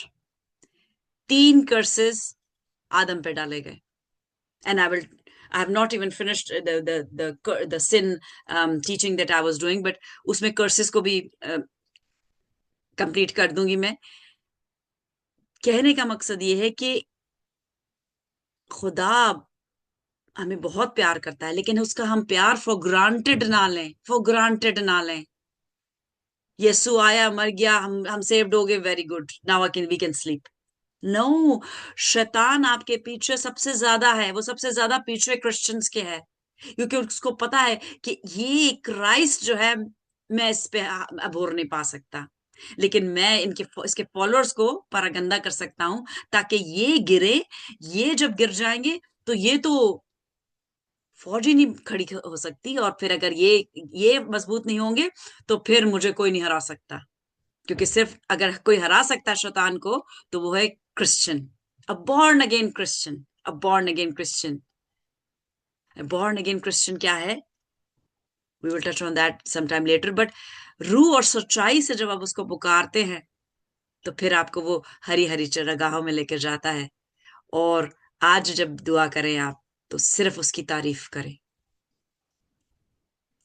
3 कर्सेस आदम पे डाले गए. And I have not even finished the sin teaching that I was doing, but उसमें curses को भी complete कर दूंगी मैं. कहने का मकसद ये है कि खुदा हमें बहुत प्यार करता है, लेकिन उसका हम प्यार फॉर ग्रांटेड ना लें, फॉर ग्रांटेड ना लें. यीशु आया, मर गया, हम सेव्ड हो गए, very good, now we can sleep. No, शैतान आपके पीछे सबसे ज्यादा है, वो सबसे ज्यादा पीछे क्रिश्चियंस के है, क्योंकि उसको पता है कि ये क्राइस्ट जो है मैं इस पे अबोर नहीं पा सकता, लेकिन मैं इसके फॉलोअर्स को परागंदा कर सकता हूं, ताकि ये गिरे. ये जब गिर जाएंगे तो ये तो फौज ही नहीं खड़ी हो सकती, और फिर अगर ये मजबूत नहीं होंगे तो फिर मुझे कोई नहीं हरा सकता, क्योंकि सिर्फ अगर कोई हरा सकता है शैतान को तो वो है Christian, a born again Christian, a born again Christian. Born again Christian क्या है? We will touch on that sometime later. But रूह और सच्चाई से जब आप उसको पुकारते हैं तो फिर आपको वो हरी हरी चरागाहों में लेकर जाता है. और आज जब दुआ करें आप, तो सिर्फ उसकी तारीफ करें,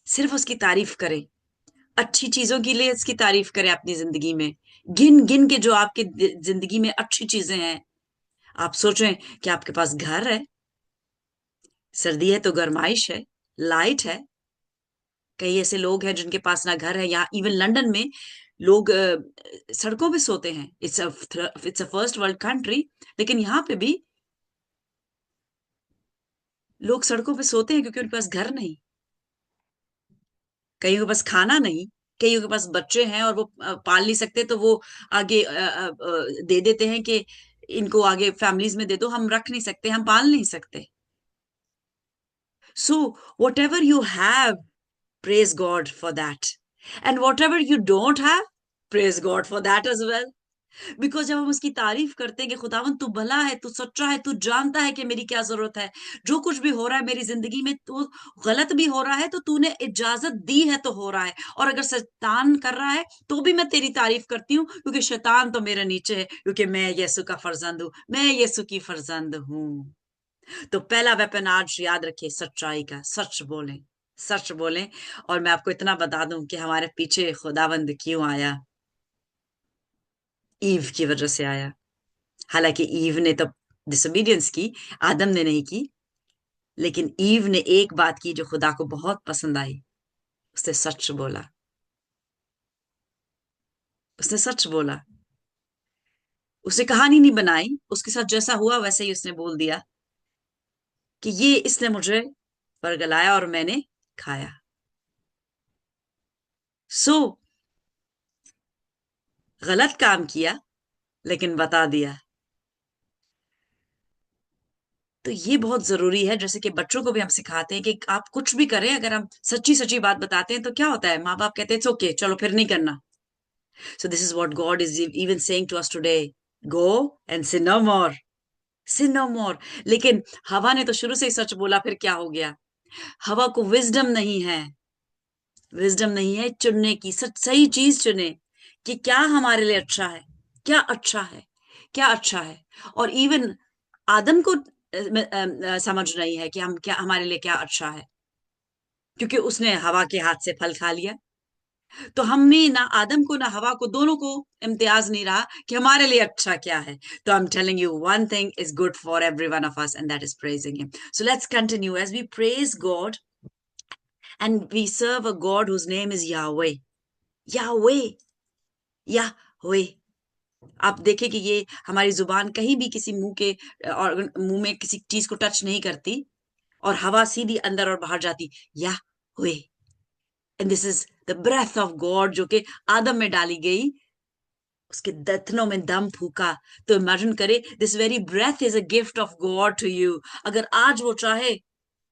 सिर्फ उसकी तारीफ करें, अच्छी चीजों के लिए इसकी तारीफ करें अपनी जिंदगी में. गिन गिन के जो आपके जिंदगी में अच्छी चीजें हैं. आप सोचें कि आपके पास घर है, सर्दी है तो गर्माइश है, लाइट है. कई ऐसे लोग हैं जिनके पास ना घर है, या इवन लंदन में लोग सड़कों पे सोते हैं. It's a first world country, लेकिन यहाँ पे भी लोग सड़कों पे सोते हैं क्योंकि उनके पास घर नहीं. कईयों के पास खाना नहीं, कईयों के पास बच्चे हैं और वो पाल नहीं सकते, तो वो आगे दे देते हैं कि इनको आगे फैमिलीज में दे दो, हम रख नहीं सकते, हम पाल नहीं सकते. So what ever you have, praise God for that. And whatever you don't have, praise God for that as well. Because जब हम उसकी तारीफ करते हैं कि खुदावन तू भला है, तू सच्चा है, तू जानता है कि मेरी क्या जरूरत है, जो कुछ भी हो रहा है मेरी जिंदगी में तो गलत भी हो रहा है, तो तूने इजाजत दी है तो हो रहा है, और अगर शैतान कर रहा है तो भी मैं तेरी तारीफ करती हूँ, क्योंकि शैतान तो मेरे नीचे है, क्योंकि मैं यीशु का फर्जंद हूँ, मैं यीशु की फर्जंद हूँ. तो पहला वेपन आज याद रखिए, सच्चाई का. सच बोलें, सच बोलें. और मैं आपको इतना बता दूं कि हमारे पीछे खुदावंद क्यों आया. ईव की वजह से आया. हालांकि ईव ने तो डिसोबीडियंस की, आदम ने नहीं की, लेकिन ईव ने एक बात की जो खुदा को बहुत पसंद आई. उसने सच बोला, उसने सच बोला. उसने कहानी नहीं बनाई, उसके साथ जैसा हुआ वैसे ही उसने बोल दिया कि ये इसने मुझे बरगलाया और मैंने खाया. सो गलत काम किया लेकिन बता दिया। तो ये बहुत जरूरी है। जैसे कि बच्चों को भी हम सिखाते हैं कि आप कुछ भी करें, अगर हम सच्ची सच्ची बात बताते हैं तो क्या होता है, माँ बाप कहते हैं इट्स ओके, चलो फिर नहीं करना। So this is what God is even saying to us today, go and sin no more, sin no more। लेकिन हवा ने तो शुरू से ही सच बोला, फिर क्या हो गया? हवा को विजडम नहीं है, विजडम नहीं है चुनने की, सच सही चीज चुने कि क्या हमारे लिए अच्छा है, क्या अच्छा है, क्या अच्छा है। और इवन आदम को समझ नहीं है कि हम क्या, हमारे लिए क्या अच्छा है, क्योंकि उसने हवा के हाथ से फल खा लिया। तो हम में ना आदम को ना हवा को, दोनों को इम्तियाज नहीं रहा कि हमारे लिए अच्छा क्या है। तो I am telling you one thing is good for every one of us, and that is praising him. So let's continue as we praise God, and we serve a God whose name is Yahweh. Yahweh, Yahweh. आप देखें कि ये हमारी जुबान कहीं भी किसी मुंह के और मुंह में किसी चीज को टच नहीं करती, और हवा सीधी अंदर और बाहर जाती, या हुए। And this is the breath of God जो कि आदम में डाली गई, उसके दतनों में दम फूका। तो इमेजिन करे, this very breath is a gift of God to you. अगर आज वो चाहे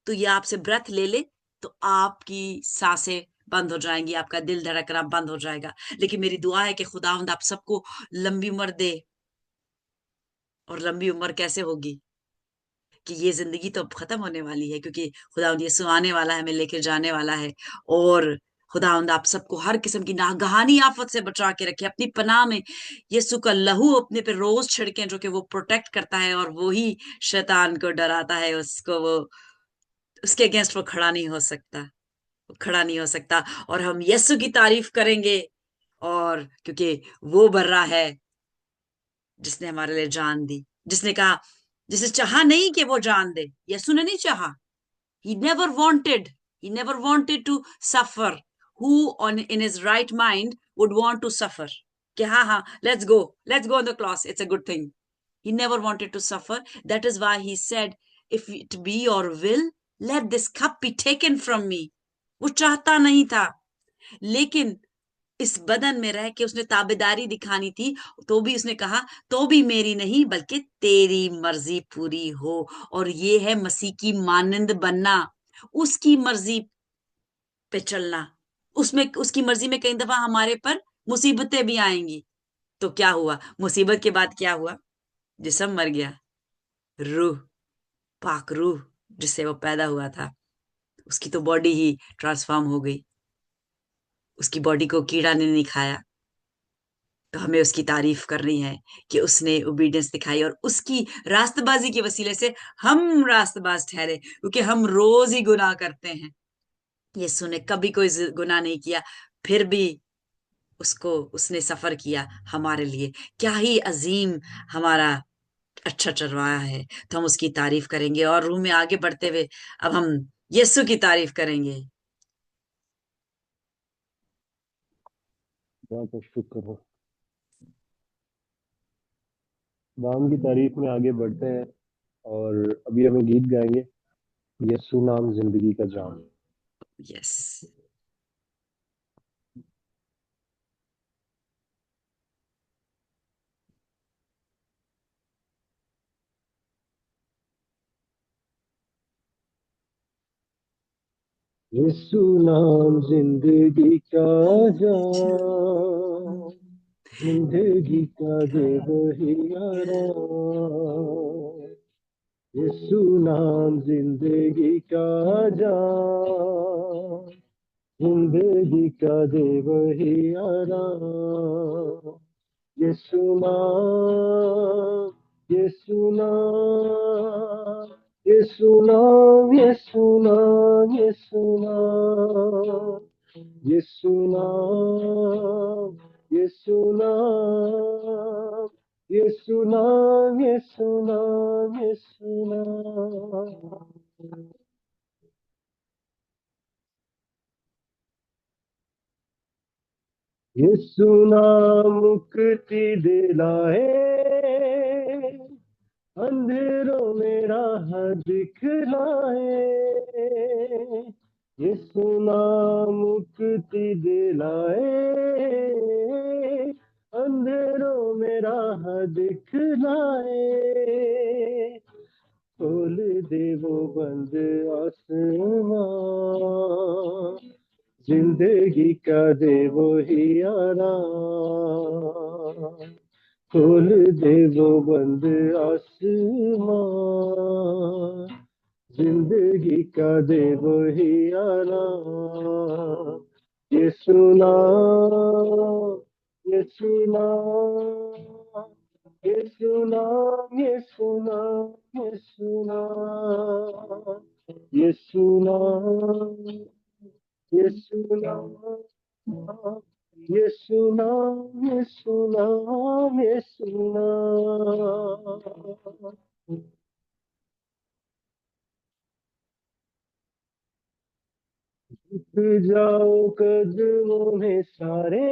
तो ये आपसे ब्रेथ ले ले, तो आपकी सांसें बंद हो जाएंगी, आपका दिल धड़कना बंद हो जाएगा। लेकिन मेरी दुआ है कि खुदावंद आप सबको लंबी उम्र दे। और लंबी उम्र कैसे होगी, कि ये जिंदगी तो अब खत्म होने वाली है, क्योंकि खुदावंद यीशु आने वाला है, हमें लेकर जाने वाला है। और खुदावंद आप सबको हर किस्म की नागहानी आफत से बचा के रखे अपनी पनाह में। यीशु का लहू अपने पे रोज छिड़के, जो कि वो प्रोटेक्ट करता है, और वो ही शैतान को डराता है, उसको वो, उसके अगेंस्ट वो खड़ा नहीं हो सकता, वो खड़ा नहीं हो सकता। और हम यीशु की तारीफ करेंगे, और क्योंकि वो बर्रा है जिसने हमारे लिए जान दी, जिसने कहा, जिसे चाहा नहीं कि वो जान दे। यीशु ने नहीं चाहा, he never wanted, he never wanted to suffer। who on in his right mind would want to suffer, कि हाँ हाँ, let's go on the cross, it's a good thing। he never wanted to suffer। that is why he said, if it be your will, let this cup be taken from me। वो चाहता नहीं था, लेकिन इस बदन में रह के उसने ताबेदारी दिखानी थी। तो भी उसने कहा, तो भी मेरी नहीं बल्कि तेरी मर्जी पूरी हो। और ये है मसीह की मानंद बनना, उसकी मर्जी पे चलना। उसमें, उसकी मर्जी में कई दफा हमारे पर मुसीबतें भी आएंगी। तो क्या हुआ, मुसीबत के बाद क्या हुआ? जिस्म मर गया, रूह, पाक रूह जिससे वो पैदा हुआ था, उसकी तो बॉडी ही ट्रांसफॉर्म हो गई। उसकी बॉडी को कीड़ा ने नहीं खाया। तो हमें उसकी तारीफ करनी है कि उसने ओबीडियंस दिखाई, और उसकी रास्तबाजी के वसीले से हम रास्तबाज ठहरे, क्योंकि हम रोज ही गुनाह करते हैं। यीशु ने कभी कोई गुनाह नहीं किया, फिर भी उसको, उसने सफर किया हमारे लिए। क्या ही अजीम हमारा अच्छा चरवाहा है। तो हम उसकी तारीफ करेंगे, और रूह में आगे बढ़ते हुए अब हम यीशु की तारीफ करेंगे। खुदा का शुक्र हो। नाम की तारीफ में आगे बढ़ते हैं, और अभी हमें गीत गाएंगे, यीशु नाम जिंदगी का जाम। यस। यीशु नाम जिंदगी का जाम, जिंदगी का दे वही आराम। यीशु नाम जिंदगी का जाम, जिंदगी का दे वही आराम। यीशु नाम, यीशु नाम, यीशु नाम, यीशु नाम, यीशु नाम, यीशु नाम, यीशु नाम, यीशु नाम, यीशु नाम, यीशु नाम। यीशु नाम मुक्ति दिलाए, अंधेरों में राह दिखलाए। यीशु नाम मुक्ति दिलाए, अंधेरों में राह दिखलाए, खोल दे वो बंद आसमां, जिंदगी का दे वो आराम, खोल दे वो बंद आसमां, जिंदगी का दे वो आराम। ये सुना, ये सुना, ये सुना, ये सुना, ये सुना, ये सुना, ये सुना, ये सुना, ये सुना, ये सुना। झुक जाओ कदमों में सारे,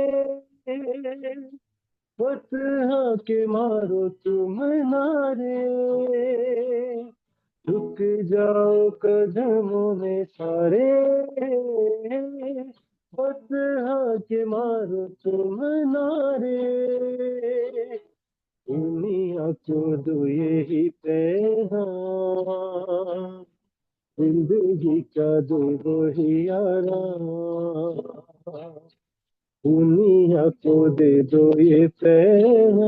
फतह के मारो तुम नारे, झुक जाओ कदमों में सारे, फतह के मारो तुम नारे, दुनिया को दो यही पैगाम, जिंदगी का दो वही आराम, दुनिया को दे दो ये पैगाम,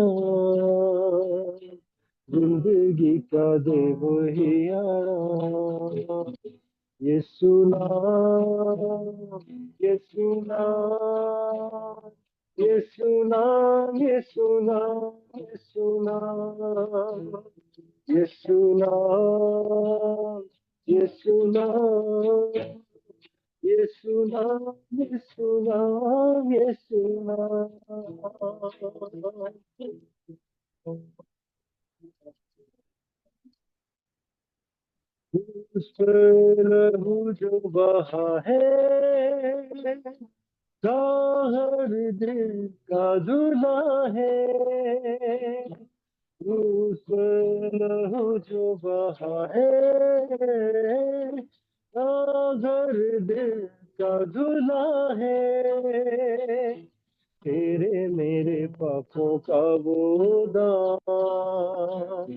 जिंदगी का दे वही आराम। ये सुना, ये सुना, ये सुना, ये सुना, ये सुना, ये सुना, ये सुना, ये सुना, ये सुना, ये सुना। उस पर लहू जो बहा है, का हर दिल का धुला है, उस पर लहू जो बहा है, का हर दिल का धुला है, तेरे मेरे पापों का वो दाम,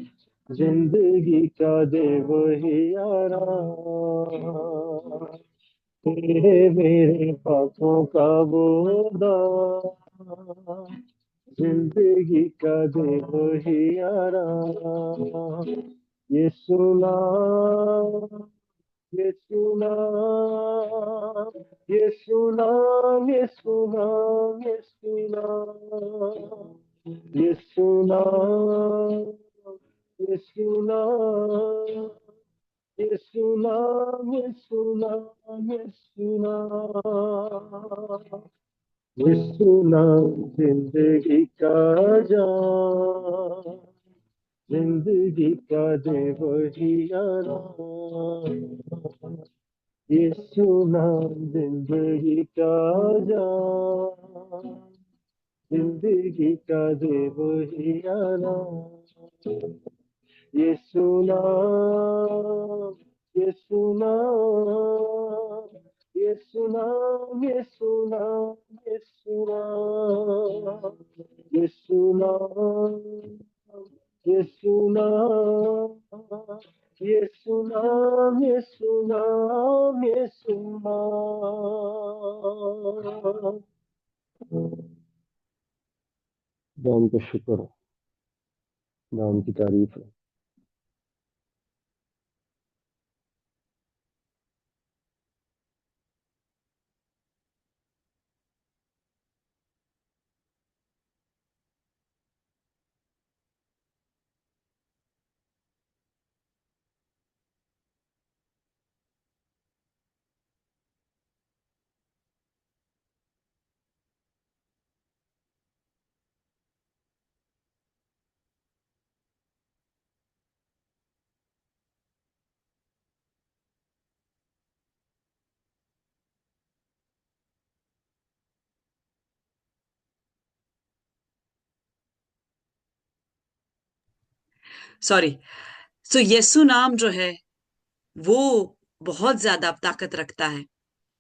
जिंदगी का दे वही आराम, तेरे मेरे पापों का वो दाम, जिंदगी का दे वही आराम। ये सुना, ये सुना, ये सुना, ये सुना, ये सुना, ये सुना, ये सुना, ये सुना, ये सुना, ये सुना, ये सुना, जिंदगी का जान, जिंदगी का दे वही आराम, ये सुना, जिंदगी का जान, जिंदगी का दे वही आराम। ये सुना, ये सुना, ये सुना, ये सुना, ये सुना, ये सुना, ये सुना, ये सुना, ये सुना, ये सुना। दाम का शुक्र, दाम की तारीफ है। सॉरी। सो यीशु नाम जो है वो बहुत ज्यादा ताकत रखता है।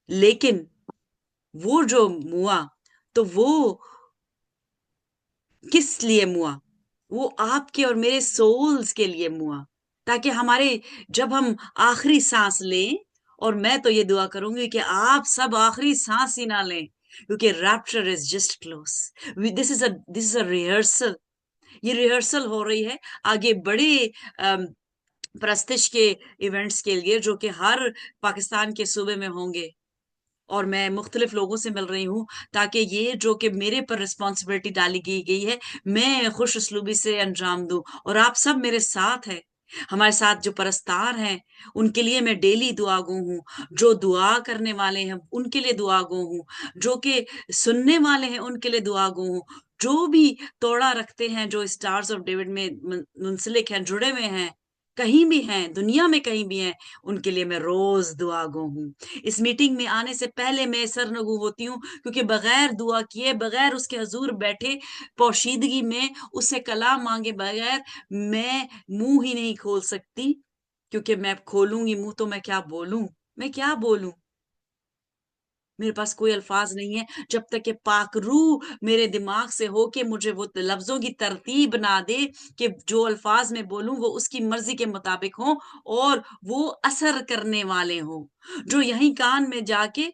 लेकिन वो जो मुआ, तो वो किस लिए मुआ? वो आपके और मेरे सोल्स के लिए मुआ, ताकि हमारे, जब हम आखिरी सांस लें, और मैं तो ये दुआ करूंगी कि आप सब आखिरी सांस ही ना लें, क्योंकि rapture is just close. This is a rehearsal. ये रिहर्सल हो रही है आगे बड़े प्रस्तिश के इवेंट्स के लिए, जो कि हर पाकिस्तान के सूबे में होंगे। और मैं मुख्तलिफ लोगों से मिल रही हूँ, ताकि ये जो कि मेरे पर रिस्पॉन्सिबिलिटी डाली गई है, मैं खुश उसलूबी से अंजाम दूं। और आप सब मेरे साथ हैं, हमारे साथ जो परस्तार हैं, उनके लिए मैं डेली दुआ गो हूँ। जो दुआ करने वाले हैं उनके लिए दुआ गो हूँ। जो कि सुनने वाले हैं उनके लिए दुआ गो हूँ। जो भी तोड़ा रखते हैं, जो स्टार्स ऑफ डेविड में मुंसलिक हैं, जुड़े हुए हैं, कहीं भी हैं, दुनिया में कहीं भी हैं, उनके लिए मैं रोज दुआ गो हूँ। इस मीटिंग में आने से पहले मैं सरनगू होती हूँ, क्योंकि बगैर दुआ किए, बगैर उसके हजूर बैठे पोशीदगी में, उससे कलाम मांगे बगैर मैं मुंह ही नहीं खोल सकती। क्योंकि मैं खोलूंगी मुंह तो मैं क्या बोलूं? मैं क्या बोलूं? मेरे पास कोई अल्फाज नहीं है, जब तक कि पाक रूह मेरे दिमाग से हो के मुझे वो लफ्जों की तरतीब ना दे कि जो अल्फाज मैं बोलूं वो उसकी मर्जी के मुताबिक हो, और वो असर करने वाले हो, जो यहीं कान में जाके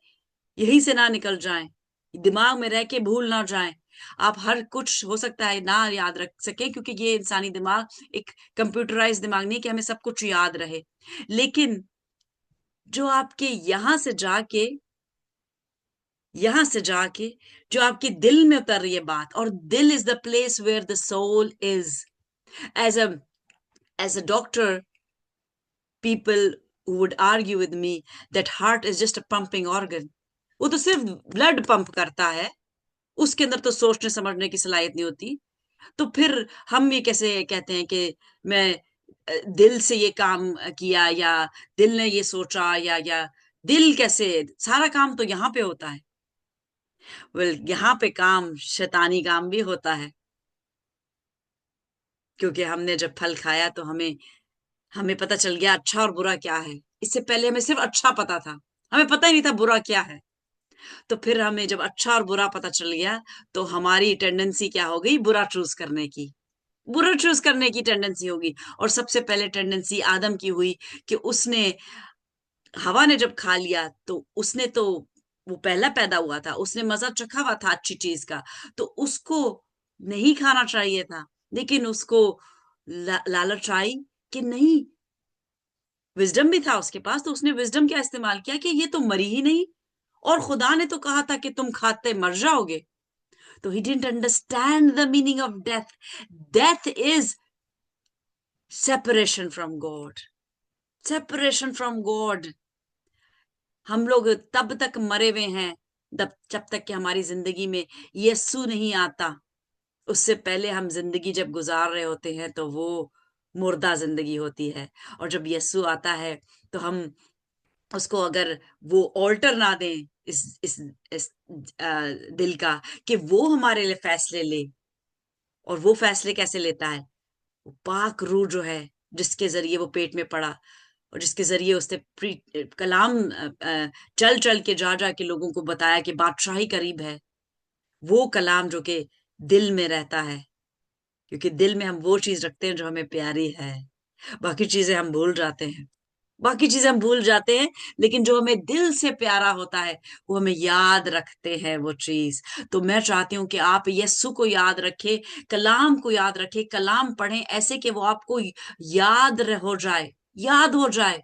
यहीं से ना निकल जाएं, दिमाग में रह के भूल ना जाएं। आप हर कुछ हो सकता है ना याद रख सके, क्योंकि ये इंसानी दिमाग एक कंप्यूटराइज दिमाग नहीं कि हमें सब कुछ याद रहे। लेकिन जो आपके यहां से जाके जो आपके दिल में उतर रही है बात, और दिल is the place where the soul is. As a as a doctor, people who would argue with me that heart is just a pumping organ, वो तो सिर्फ ब्लड पंप करता है, उसके अंदर तो सोचने समझने की सलाहियत नहीं होती। तो फिर हम ये कैसे कहते हैं कि मैं दिल से ये काम किया, या दिल ने ये सोचा, या दिल कैसे, सारा काम तो यहाँ पे होता है। वेल, यहाँ पे काम शैतानी काम भी होता है, क्योंकि हमने जब फल खाया तो हमें हमें पता चल गया अच्छा और बुरा क्या है। इससे पहले हमें सिर्फ अच्छा पता था, हमें पता ही नहीं था बुरा क्या है। तो फिर हमें जब अच्छा और बुरा पता चल गया, तो हमारी टेंडेंसी क्या हो गई? बुरा चूज करने की। बुरा चूज करने की टेंडेंसी होगी। और सबसे पहले टेंडेंसी आदम की हुई, कि उसने, हवा ने जब खा लिया, तो उसने तो, वो पहला पैदा हुआ था, उसने मजा चखा हुआ था अच्छी चीज का, तो उसको नहीं खाना चाहिए था। लेकिन उसको लालच आई कि नहीं, विजडम भी था उसके पास, तो उसने विजडम क्या इस्तेमाल किया कि ये तो मरी ही नहीं, और खुदा ने तो कहा था कि तुम खाते मर जाओगे। तो he didn't understand the meaning of death. Death is separation from God. Separation from God. हम लोग तब तक मरे हुए हैं जब तक कि हमारी जिंदगी में यीशु नहीं आता। उससे पहले हम जिंदगी जब गुजार रहे होते हैं, तो वो मुर्दा जिंदगी होती है। और जब यीशु आता है, तो हम उसको, अगर वो ऑल्टर ना दें इस दिल का, कि वो हमारे लिए फैसले ले। और वो फैसले कैसे लेता है? वो पाक रूह जो है, जिसके जरिए वो पेट में पड़ा, और जिसके जरिए उसने कलाम चल चल के, जा जा के लोगों को बताया कि बादशाही करीब है। वो कलाम जो कि दिल में रहता है, क्योंकि दिल में हम वो चीज रखते हैं जो हमें प्यारी है। बाकी चीजें हम भूल जाते हैं, बाकी चीजें हम भूल जाते हैं, लेकिन जो हमें दिल से प्यारा होता है, वो हमें याद रखते हैं वो चीज। तो मैं चाहती हूँ कि आप यस्सु को याद रखें, कलाम को याद रखें, कलाम पढ़ें ऐसे कि वो आपको हो जाए, याद हो जाए।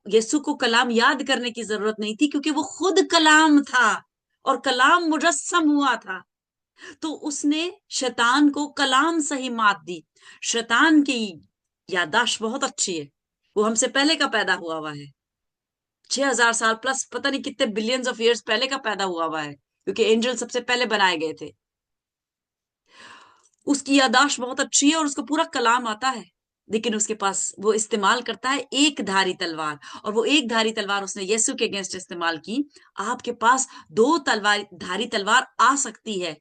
यस्सु को कलाम याद करने की जरूरत नहीं थी, क्योंकि वो खुद कलाम था, और कलाम मुजस्सम हुआ था। तो उसने शैतान को कलाम से ही मात दी। शैतान की याददाश्त बहुत अच्छी है, वो हमसे पहले का पैदा हुआ है। 6,000 साल प्लस, पता नहीं कितने बिलियंस ऑफ ईयर्स पहले का पैदा हुआ है, क्योंकि एंजल सबसे पहले बनाए गए थे। उसकी याददाश्त बहुत अच्छी है, और उसको पूरा कलाम आता है। लेकिन उसके पास, वो इस्तेमाल करता है एक धारी तलवार, और वो एक धारी तलवार उसने यीशु के अगेंस्ट इस्तेमाल की। आपके पास दो तलवार धारी तलवार आ सकती है।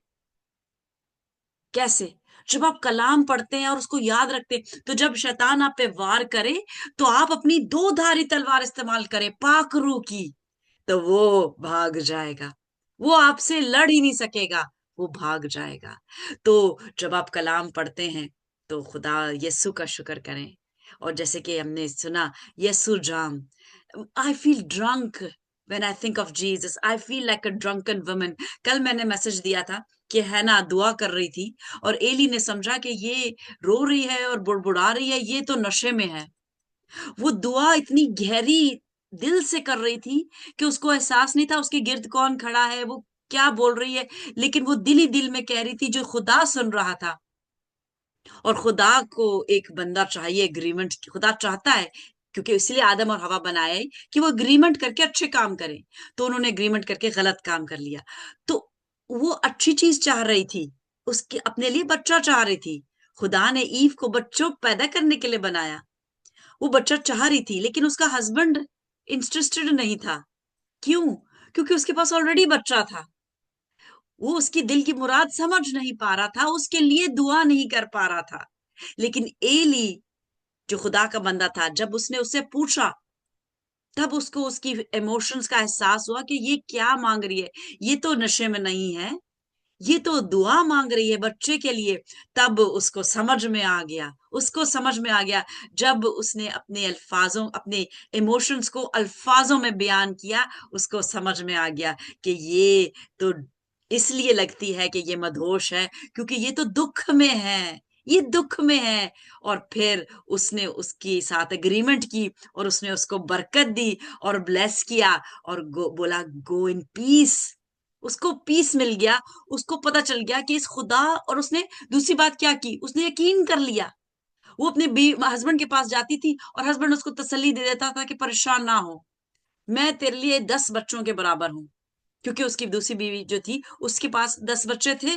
कैसे? जब आप कलाम पढ़ते हैं और उसको याद रखते हैं, तो जब शैतान आप पे वार करे, तो आप अपनी दो धारी तलवार इस्तेमाल करें, पाक रूह की, तो वो भाग जाएगा, वो आपसे लड़ ही नहीं सकेगा, वो भाग जाएगा। तो जब आप कलाम पढ़ते हैं तो खुदा यस्सु का शुक्र करें। और जैसे कि हमने सुना, यस्सु जाम, I feel drunk when I think of Jesus, I feel like a drunken woman. कल मैंने मैसेज दिया था कि हैना दुआ कर रही थी और एली ने समझा कि ये रो रही है और बुड़बुड़ा रही है, ये तो नशे में है। वो दुआ इतनी गहरी दिल से कर रही थी कि उसको एहसास नहीं था उसके गिर्द कौन खड़ा है, वो क्या बोल रही है, लेकिन वो दिल ही दिल में कह रही थी, जो खुदा सुन रहा था। और खुदा को एक बंदा चाहिए, एग्रीमेंट खुदा चाहता है, क्योंकि इसलिए आदम और हवा बनाया है कि वो एग्रीमेंट करके अच्छे काम करें। तो उन्होंने एग्रीमेंट करके गलत काम कर लिया। तो वो अच्छी चीज चाह रही थी, उसके अपने लिए बच्चा चाह रही थी। खुदा ने ईव को बच्चों पैदा करने के लिए बनाया, वो बच्चा चाह रही थी, लेकिन उसका हस्बैंड इंटरेस्टेड नहीं था। क्यों? क्योंकि उसके पास ऑलरेडी बच्चा था। वो उसकी दिल की मुराद समझ नहीं पा रहा था, उसके लिए दुआ नहीं कर पा रहा था। लेकिन एली जो खुदा का बंदा था, जब उसने उससे पूछा, तब उसको उसकी इमोशंस का एहसास हुआ कि ये क्या मांग रही है, ये तो नशे में नहीं है, ये तो दुआ मांग रही है बच्चे के लिए। तब उसको समझ में आ गया, उसको समझ में आ गया, जब उसने अपने अल्फाजों, अपने इमोशंस को अल्फाजों में बयान किया, उसको समझ में आ गया कि ये तो इसलिए लगती है कि ये मदहोश है, क्योंकि ये तो दुख में है, ये दुख में है। और फिर उसने उसके साथ एग्रीमेंट की और उसने उसको बरकत दी और ब्लेस किया और बोला गो इन पीस। उसको पीस मिल गया, उसको पता चल गया कि इस खुदा, और उसने दूसरी बात क्या की, उसने यकीन कर लिया। वो अपने हस्बैंड के पास जाती थी और हस्बैंड उसको तसल्ली दे देता था कि परेशान ना हो, मैं तेरे लिए 10 बच्चों के बराबर हूं। क्योंकि उसकी दूसरी बीवी जो थी उसके पास 10 बच्चे थे,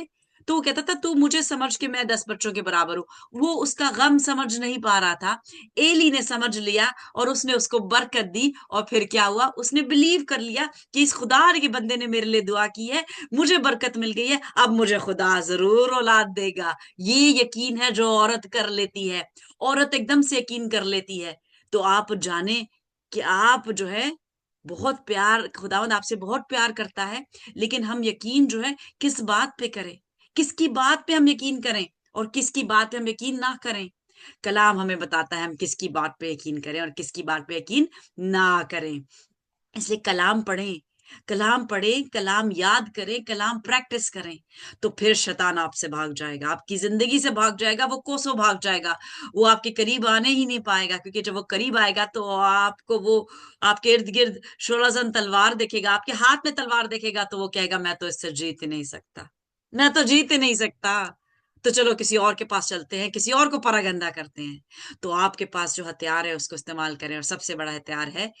तो वो कहता था तू मुझे समझ के मैं 10 बच्चों के बराबर हूं। वो उसका गम समझ नहीं पा रहा था, एली ने समझ लिया और उसने उसको बरकत दी। और फिर क्या हुआ, उसने बिलीव कर लिया कि इस खुदा के बंदे ने मेरे लिए दुआ की है, मुझे बरकत मिल गई है, अब मुझे खुदा जरूर औलाद देगा। ये यकीन है जो औरत कर लेती है, औरत एकदम से यकीन कर लेती है। तो आप जाने कि आप जो है बहुत प्यार, खुदावंद आपसे बहुत प्यार करता है, लेकिन हम यकीन जो है किस बात पे करें, किसकी बात पे हम यकीन करें और किसकी बात पे हम यकीन ना करें। कलाम हमें बताता है हम किसकी बात पे यकीन करें और किसकी बात पे यकीन ना करें। इसलिए कलाम पढ़ें, कलाम पढ़ें, कलाम याद करें, कलाम प्रैक्टिस करें, तो फिर शैतान आपसे भाग जाएगा, आपकी जिंदगी से भाग जाएगा, वो कोसों भाग जाएगा, वो आपके करीब आने ही नहीं पाएगा। क्योंकि जब वो करीब आएगा तो आपको वो आपके इर्द गिर्द शोलाजन तलवार देखेगा, आपके हाथ में तलवार देखेगा, तो वो कहेगा मैं तो इससे जीत ही नहीं सकता, मैं तो जीत ही नहीं सकता। तो चलो किसी और के पास चलते हैं, किसी और को परागंदा करते हैं। तो आपके पास जो हथियार है उसको इस्तेमाल करें, और सबसे बड़ा हथियार है,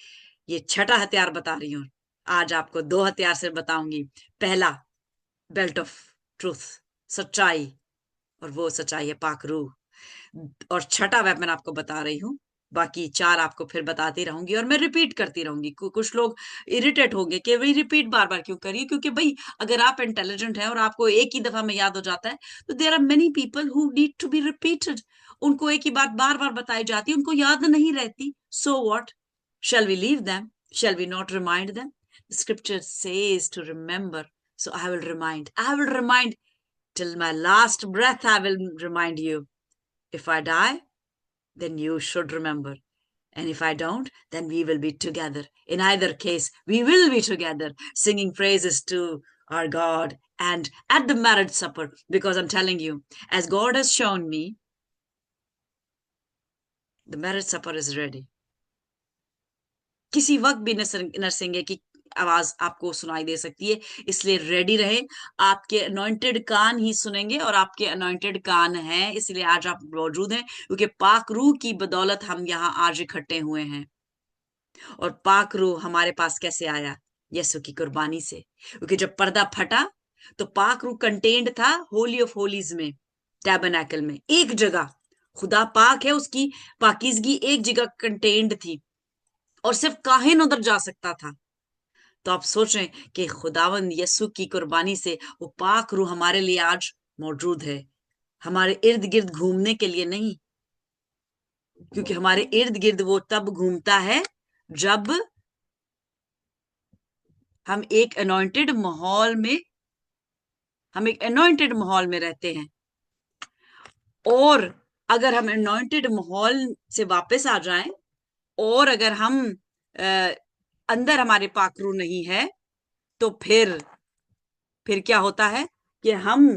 ये छठा हथियार बता रही हूं। आज आपको दो हथियार से बताऊंगी। पहला, बेल्ट ऑफ ट्रूथ, सच्चाई, और वो सच्चाई है पाक रूह। और छठा वेपन आपको बता रही हूँ, बाकी चार आपको फिर बताती रहूंगी और मैं रिपीट करती रहूंगी। कुछ लोग इरिटेट होंगे कि भाई रिपीट बार बार क्यों करिए, क्योंकि भाई अगर आप इंटेलिजेंट हैं और आपको एक ही दफा में याद हो जाता है, तो there are many people who need to be repeated. उनको एक ही बात बार बार बताई जाती है, उनको याद नहीं रहती। So what, shall we leave them, shall we not remind them? The scripture says to remember, so I will remind till my last breath. I will remind you. If I die, then you should remember. And if I don't, then we will be together. In either case, we will be together singing praises to our God and at the marriage supper. Because I'm telling you, as God has shown me, the marriage supper is ready. किसी वक्त भी नरसिंगे की आवाज आपको सुनाई दे सकती है, इसलिए रेडी रहे। आपके अनॉइंटेड कान ही सुनेंगे और आपके अनॉइंटेड कान हैं, इसलिए आज आप मौजूद हैं, क्योंकि पाक रूह की बदौलत हम यहाँ आज इकट्ठे हुए हैं। और पाक रूह हमारे पास कैसे आया? यीशु की कुर्बानी से। क्योंकि जब पर्दा फटा तो पाक रूह कंटेन्ड था होली ऑफ होलीज में, टैबरनेकल में, एक जगह। खुदा पाक है, उसकी पाकीजगी एक जगह कंटेन्ड थी और सिर्फ काहिन उधर जा सकता था। तो आप सोचें कि खुदावंद यीशु की कुर्बानी से वो पाक रूह हमारे लिए आज मौजूद है, हमारे इर्द गिर्द घूमने के लिए नहीं। क्योंकि हमारे इर्द गिर्द वो तब घूमता है जब हम एक अनॉइंटेड माहौल में रहते हैं, और अगर हम अनॉइंटेड माहौल से वापस आ जाएं, और अगर हम अ, अंदर हमारे पाखरू नहीं है, तो फिर क्या होता है कि हम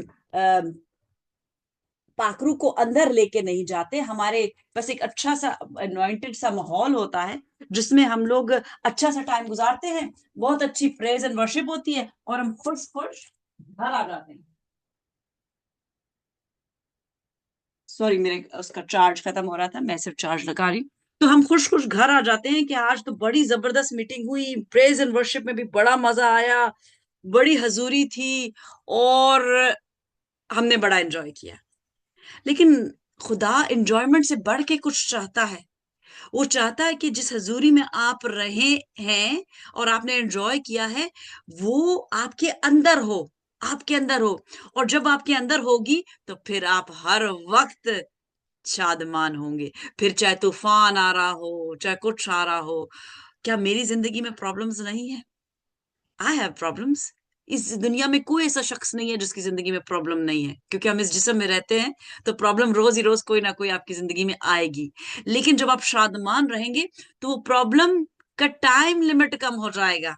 पाखरू को अंदर लेके नहीं जाते। हमारे बस एक अच्छा सा अनॉइंटेड सा माहौल होता है जिसमें हम लोग अच्छा सा टाइम गुजारते हैं, बहुत अच्छी प्रेज एंड वर्शिप होती है, और हम खुश खुश घर आ जाते हैं। सॉरी, मेरे उसका चार्ज खत्म हो रहा था, मैं सिर्फ चार्ज लगा रही हूँ। तो हम खुश खुश घर आ जाते हैं कि आज तो बड़ी जबरदस्त मीटिंग हुई, प्रेज एंड वर्शिप में भी बड़ा मजा आया, बड़ी हजूरी थी, और हमने बड़ा एंजॉय किया। लेकिन खुदा एंजॉयमेंट से बढ़ के कुछ चाहता है। वो चाहता है कि जिस हजूरी में आप रहे हैं और आपने एंजॉय किया है, वो आपके अंदर हो, आपके अंदर हो। और जब आपके अंदर होगी, तो फिर आप हर वक्त शादमान होंगे। फिर चाहे तूफान आ रहा हो, चाहे कुछ आ रहा हो। क्या मेरी जिंदगी में प्रॉब्लम्स नहीं है? I have problems. इस दुनिया में कोई ऐसा शख्स नहीं है जिसकी जिंदगी में प्रॉब्लम नहीं है, क्योंकि हम इस जिस्म में रहते हैं। तो प्रॉब्लम रोज ही रोज कोई ना कोई आपकी जिंदगी में आएगी। लेकिन जब आप शादमान रहेंगे, तो वो प्रॉब्लम का टाइम लिमिट कम हो जाएगा,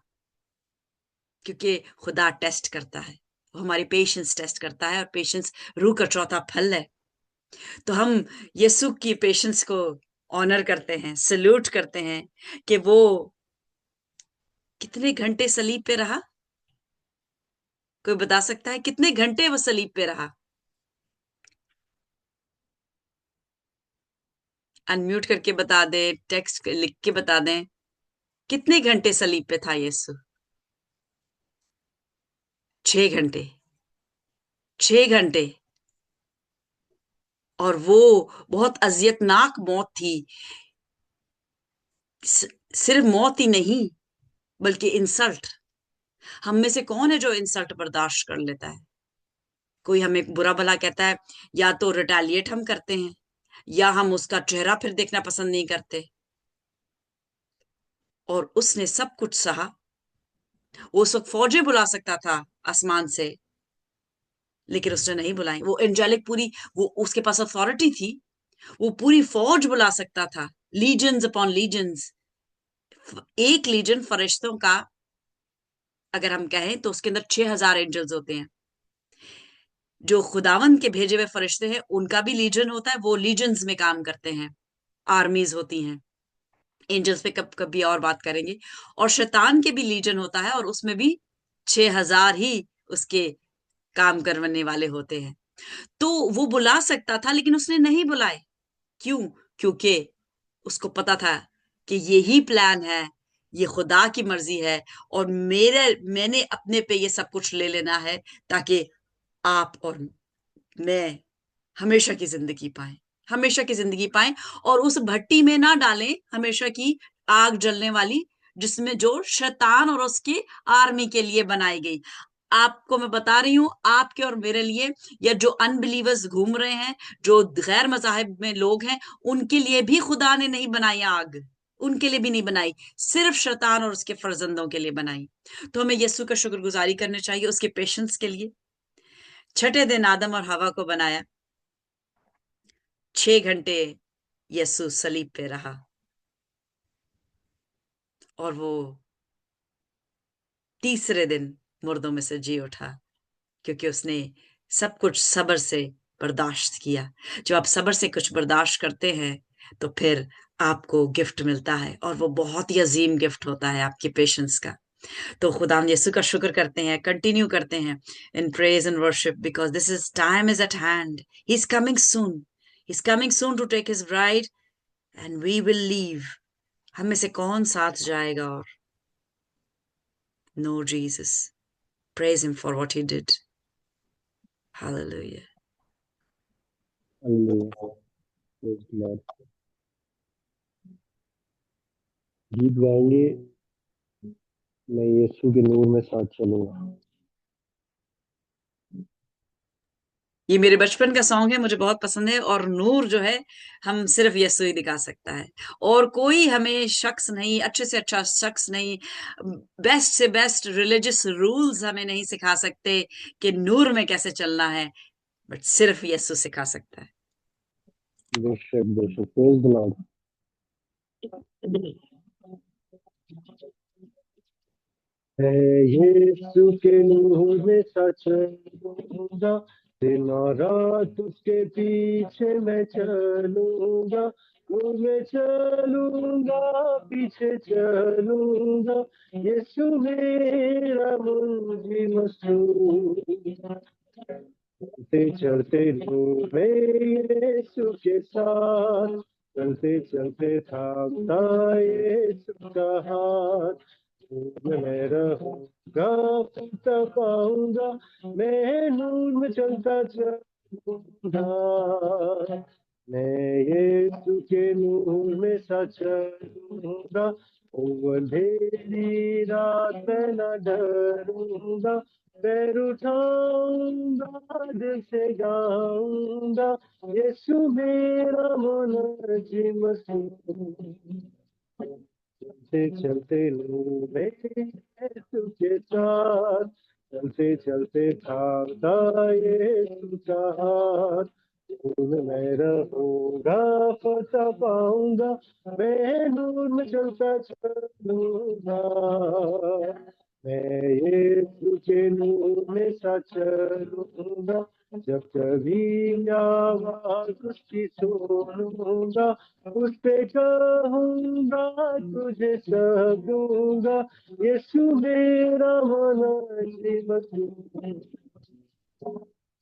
क्योंकि खुदा टेस्ट करता है, वो हमारी पेशेंस टेस्ट करता है, और पेशेंस रूह का चौथा फल है। तो हम यीशु की पेशेंस को ऑनर करते हैं, सल्यूट करते हैं कि वो कितने घंटे सलीब पे रहा। कोई बता सकता है कितने घंटे वो सलीब पे रहा? अनम्यूट करके बता दे, टेक्स्ट लिख के बता दें, कितने घंटे सलीब पे था यीशु? 6 घंटे। 6 घंटे। और वो बहुत अजियतनाक मौत थी। सिर्फ मौत ही नहीं, बल्कि इंसल्ट। हम में से कौन है जो इंसल्ट बर्दाश्त कर लेता है? कोई हमें बुरा भला कहता है, या तो रिटेलिएट हम करते हैं, या हम उसका चेहरा फिर देखना पसंद नहीं करते। और उसने सब कुछ सहा। वो उस वक्त फौजें बुला सकता था आसमान से, लेकिन उसने नहीं बुलाई। वो एंजेलिक पूरी, वो उसके पास अथॉरिटी थी, वो पूरी फौज बुला सकता था, लीजन्स अपॉन लीजन्स। एक लीजन फरिश्तों का अगर हम कहें, तो उसके अंदर 6,000 एंजल्स होते हैं। जो खुदावंद के भेजे हुए फरिश्ते हैं, उनका भी लीजन होता है, वो लीजन्स में काम करते हैं, आर्मीज होती हैं। एंजल्स पे कब कभी और बात करेंगे। और शैतान के भी लीजन होता है, और उसमें भी 6,000 ही उसके काम करने वाले होते हैं। तो वो बुला सकता था, लेकिन उसने नहीं बुलाए। क्यों? क्योंकि उसको पता था कि यही प्लान है, ये खुदा की मर्जी है, और मैंने अपने पे ये सब कुछ ले लेना है, ताकि आप और मैं हमेशा की जिंदगी पाएं, हमेशा की जिंदगी पाएं। और उस भट्टी में ना डालें हमेशा की आग जलने वाली, जिसमें जो शैतान और उसकी आर्मी के लिए बनाई गई। आपको मैं बता रही हूं, आपके और मेरे लिए, या जो अनबिलीवर्स घूम रहे हैं, जो गैर मजाहिब में लोग हैं, उनके लिए भी खुदा ने नहीं बनाई आग। उनके लिए भी नहीं बनाई, सिर्फ शैतान और उसके फर्जंदों के लिए बनाई। तो हमें यीशु का शुक्रगुजारी करनी चाहिए उसके पेशेंस के लिए। छठे दिन आदम और हवा को बनाया। 6 घंटे यीशु सलीब पे रहा, और वो तीसरे दिन मुर्दों में से जी उठा, क्योंकि उसने सब कुछ सब्र से बर्दाश्त किया। जब आप सब्र से कुछ बर्दाश्त करते हैं, तो फिर आपको गिफ्ट मिलता है, और वो बहुत ही अजीम गिफ्ट होता है आपके पेशेंस का। तो खुदा हम यीशु का शुक्र करते हैं, कंटिन्यू करते हैं in praise and worship, because this is time is at hand. He is coming soon. He is coming soon to take his bride, and we will leave. हम में से कौन साथ जाएगा? और know Jesus, praise him for what he did. Hallelujah. Hallelujah, praise the Lord. गीत गाएंगे, मैं यीशु के नूर में साथ चलूंगा। ये मेरे बचपन का सॉन्ग है, मुझे बहुत पसंद है। और नूर जो है, हम सिर्फ यीशु ही दिखा सकता है, और कोई हमें शख्स नहीं, अच्छे से अच्छा शख्स नहीं, बेस्ट से बेस्ट रिलीजियस रूल्स हमें नहीं सिखा सकते कि नूर में कैसे चलना है, बट सिर्फ यीशु सिखा सकता है। बेशक बेशक, प्रेज द लॉर्ड। है यीशु के नूर में सच रहूंगा, दिन और रात उसके पीछे मैं चलूंगा, नूर में चलूंगा, पीछे चलूंगा, यीशु मेरा मुझे मसूल। चलते चलते नूर में यीशु के साथ, चलते चलते थामता यीशु का हाथ, नूर में मैं रहूंगा, फलता पाऊंगा, मैं नूर में चलता चलूंगा, मैं यीशु के नूर में सच चलूंगा, ओ अंधेरी रात में न डरूंगा, पैर उठाऊंगा, दिल से गाऊंगा, यीशु मेरा मुनजिम मसीह। चलते चलते नूर में यीशु के साथ, चलते चलते थामता यीशु का हाथ, नूर में मैं रहूंगा, फतह पाऊंगा, मैं नूर में चलता चलूंगा, मैं यीशु के नूर में सच चलूंगा, जब कभी आवाज उसकी सुनूंगा, उस पे कहूंगा, तुझे सब दूंगा, यीशु मेरा मुनजिम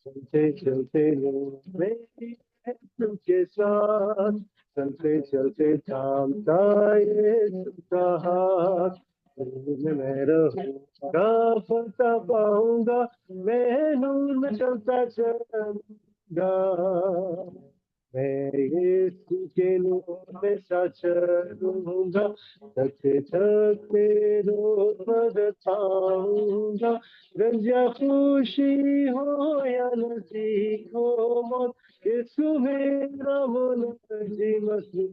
चलते चलते नूर में यीशु के साथ, चलते चलते थामता यीशु का हाथ, नूर में मैं रहूंगा, फलता पाऊंगा, मैं नूर में चलता चलूंगा, मैं यीशु के नूर में सच चलूंगा, थकते थकते रोज मदद पाऊंगा, रंजा खुशी हो या नजीक हो मौत, यीशु मेरा मुनजिम मसीह।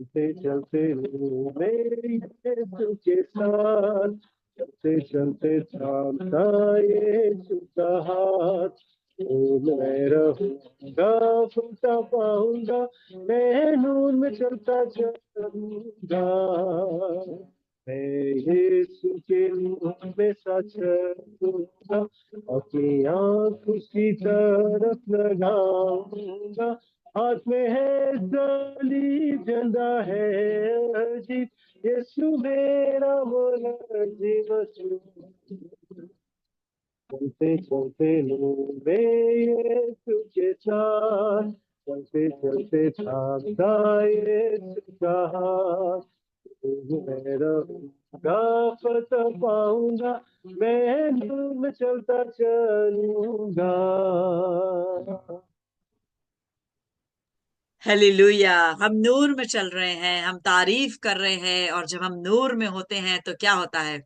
चलते चलते नूर में यीशु के साथ, चलते चलते थामता यीशु का हाथ, नूर में मैं रहूंगा, फलता पाऊंगा, मैं नूर में चलता चलूंगा, मैं यीशु के नूर में सच चलूंगा, अपनी आँख उसकी तरफ लगाऊंगा, हाथ में है डाली, झंडा है जी, यीशु मेरा मुनजिम मसीह। चलते चलते नूर में यीशु के साथ, चलते चलते थामता यीशु का हाथ, नूर में रहूंगा, फतह पाऊंगा, मैं नूर में चलता चलूंगा। हालेलुया। हम नूर में चल रहे हैं, हम तारीफ कर रहे हैं, और जब हम नूर में होते हैं तो क्या होता है?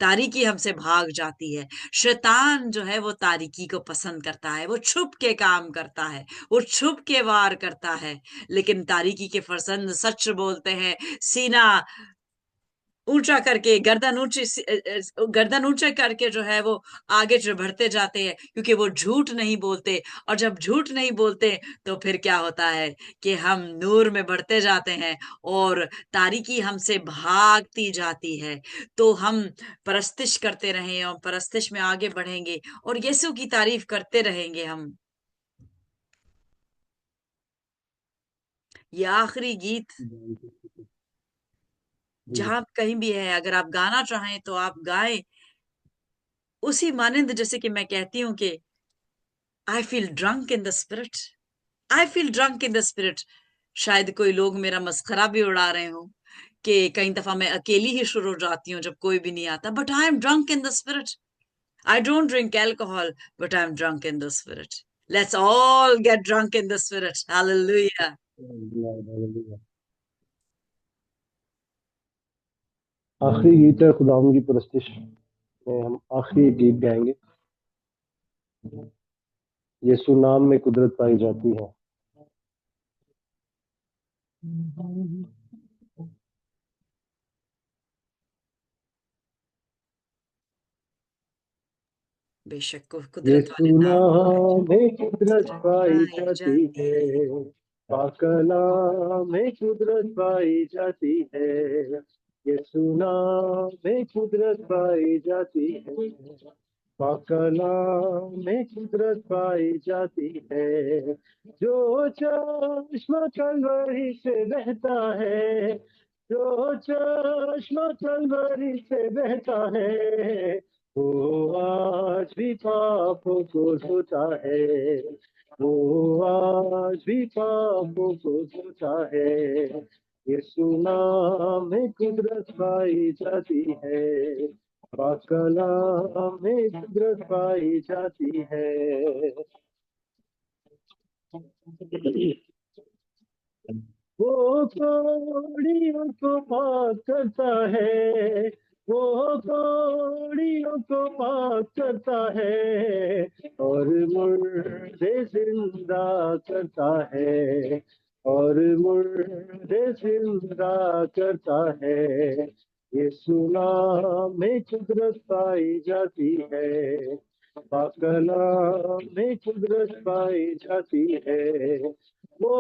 तारीकी हमसे भाग जाती है। शैतान जो है वो तारीकी को पसंद करता है, वो छुप के काम करता है, वो छुप के वार करता है। लेकिन तारीकी के फरजंद सच बोलते हैं, सीना ऊंचा करके, गर्दन ऊंचे करके जो है वो आगे जो बढ़ते जाते हैं, क्योंकि वो झूठ नहीं बोलते। और जब झूठ नहीं बोलते तो फिर क्या होता है कि हम नूर में बढ़ते जाते हैं, और तारीकी हमसे भागती जाती है। तो हम परस्तिश करते रहें और परस्तिश में आगे बढ़ेंगे, और यीशु की तारीफ करते रहेंगे हम। ये आखिरी गीत जी। जहां कहीं भी है, अगर आप गाना चाहें तो आप गाएं, उसी मानिंद जैसे कि मैं कहती हूँ कि आई feel drunk in the spirit, I feel drunk in the spirit. शायद कोई लोग मेरा मस्खरा भी उड़ा रहे हो कि कई दफा मैं अकेली ही शुरू हो जाती हूँ जब कोई भी नहीं आता, but I am drunk in the spirit. I don't drink alcohol, but I am drunk in the spirit. Let's all get drunk in the spirit. Hallelujah. आखिरी गीत है खुदावंद की परस्तिश में, हम आखिरी गीत गाएंगे। यीशु नाम में कुदरत पाई जाती है। बेशक कुदरत यीशु वाले नाम नाम में कुदरत पाई पाई जाती जाती है, है। पाक नाम में कुदरत पाई जाती है। यीशु नाम में कुदरत पाई जाती है, पाक नाम में कुदरत पाई जाती है। जो चश्मा कलवरी से बहता है, जो चश्मा कलवरी से बहता है, वो आज भी पापों को धोता है, वो आज भी पापों को धोता है। यीशु नाम में कुदरत पाई जाती है, पाक कलाम में कुदरत पाई जाती है। वो कौड़ियों को पाक करता है, वो कौड़ियों को पाक करता है, और मुर्दे जिंदा करता है, और मुर्दे जिंदा करता है। यीशु नाम में कुदरत पाई जाती है, पाक कलाम में कुदरत पाई जाती है। वो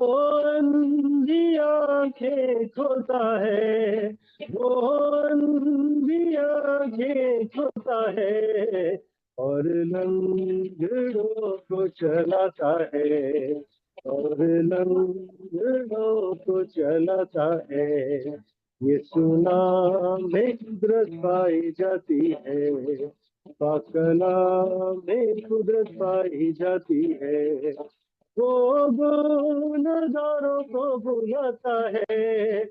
अंधी आंखें खोलता है, वो अंधी आंखें खोलता है, और लंगड़ों को चलाता है, और लंगड़ों को चलाता है। यीशु नाम में कुदरत पाई जाती है, पाक कलाम में कुदरत पाई जाती है। वो गुनहगारों को बुलाता है,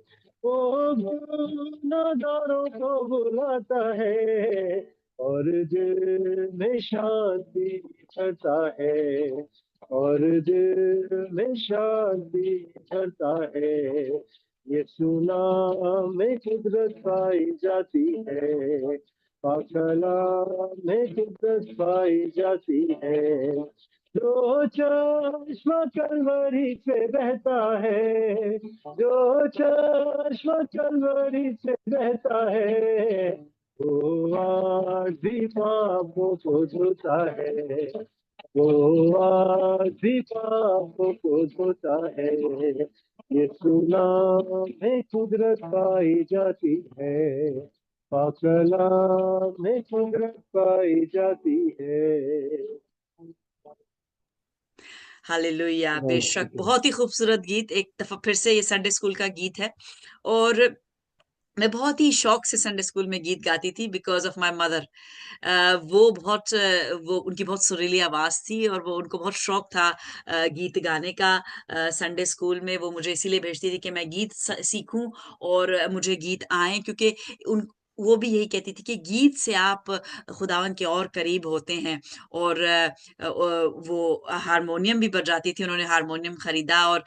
वो गुनहगारों को बुलाता है, और दिल में शांति भरता है, और दिल में शांति भरता है। यीशु नाम में कुदरत पाई जाती है, पाक कलाम में कुदरत पाई जाती है। जो चश्मा कलवरी से बहता है, जो चश्मा कलवरी से बहता है, वो आज भी पापों को धोता है, वो आज भी पापों को धोता है। यीशु नाम में कुदरत पाई जाती है, पाक कलाम में कुदरत पाई जाती है। हालेलुया। बेशक बहुत ही खूबसूरत गीत, एक दफा फिर से ये संडे स्कूल का गीत है। और मैं बहुत ही शौक से संडे स्कूल में गीत गाती थी बिकॉज ऑफ माय मदर। वो उनकी बहुत सुरीली आवाज थी और वो उनको बहुत शौक था गीत गाने का। संडे स्कूल में वो मुझे इसीलिए भेजती थी कि मैं गीत सीखूं और मुझे गीत आए, क्योंकि उन वो भी यही कहती थी कि गीत से आप खुदावन के और करीब होते हैं। और वो हारमोनियम भी बजाती थी, उन्होंने हारमोनियम खरीदा। और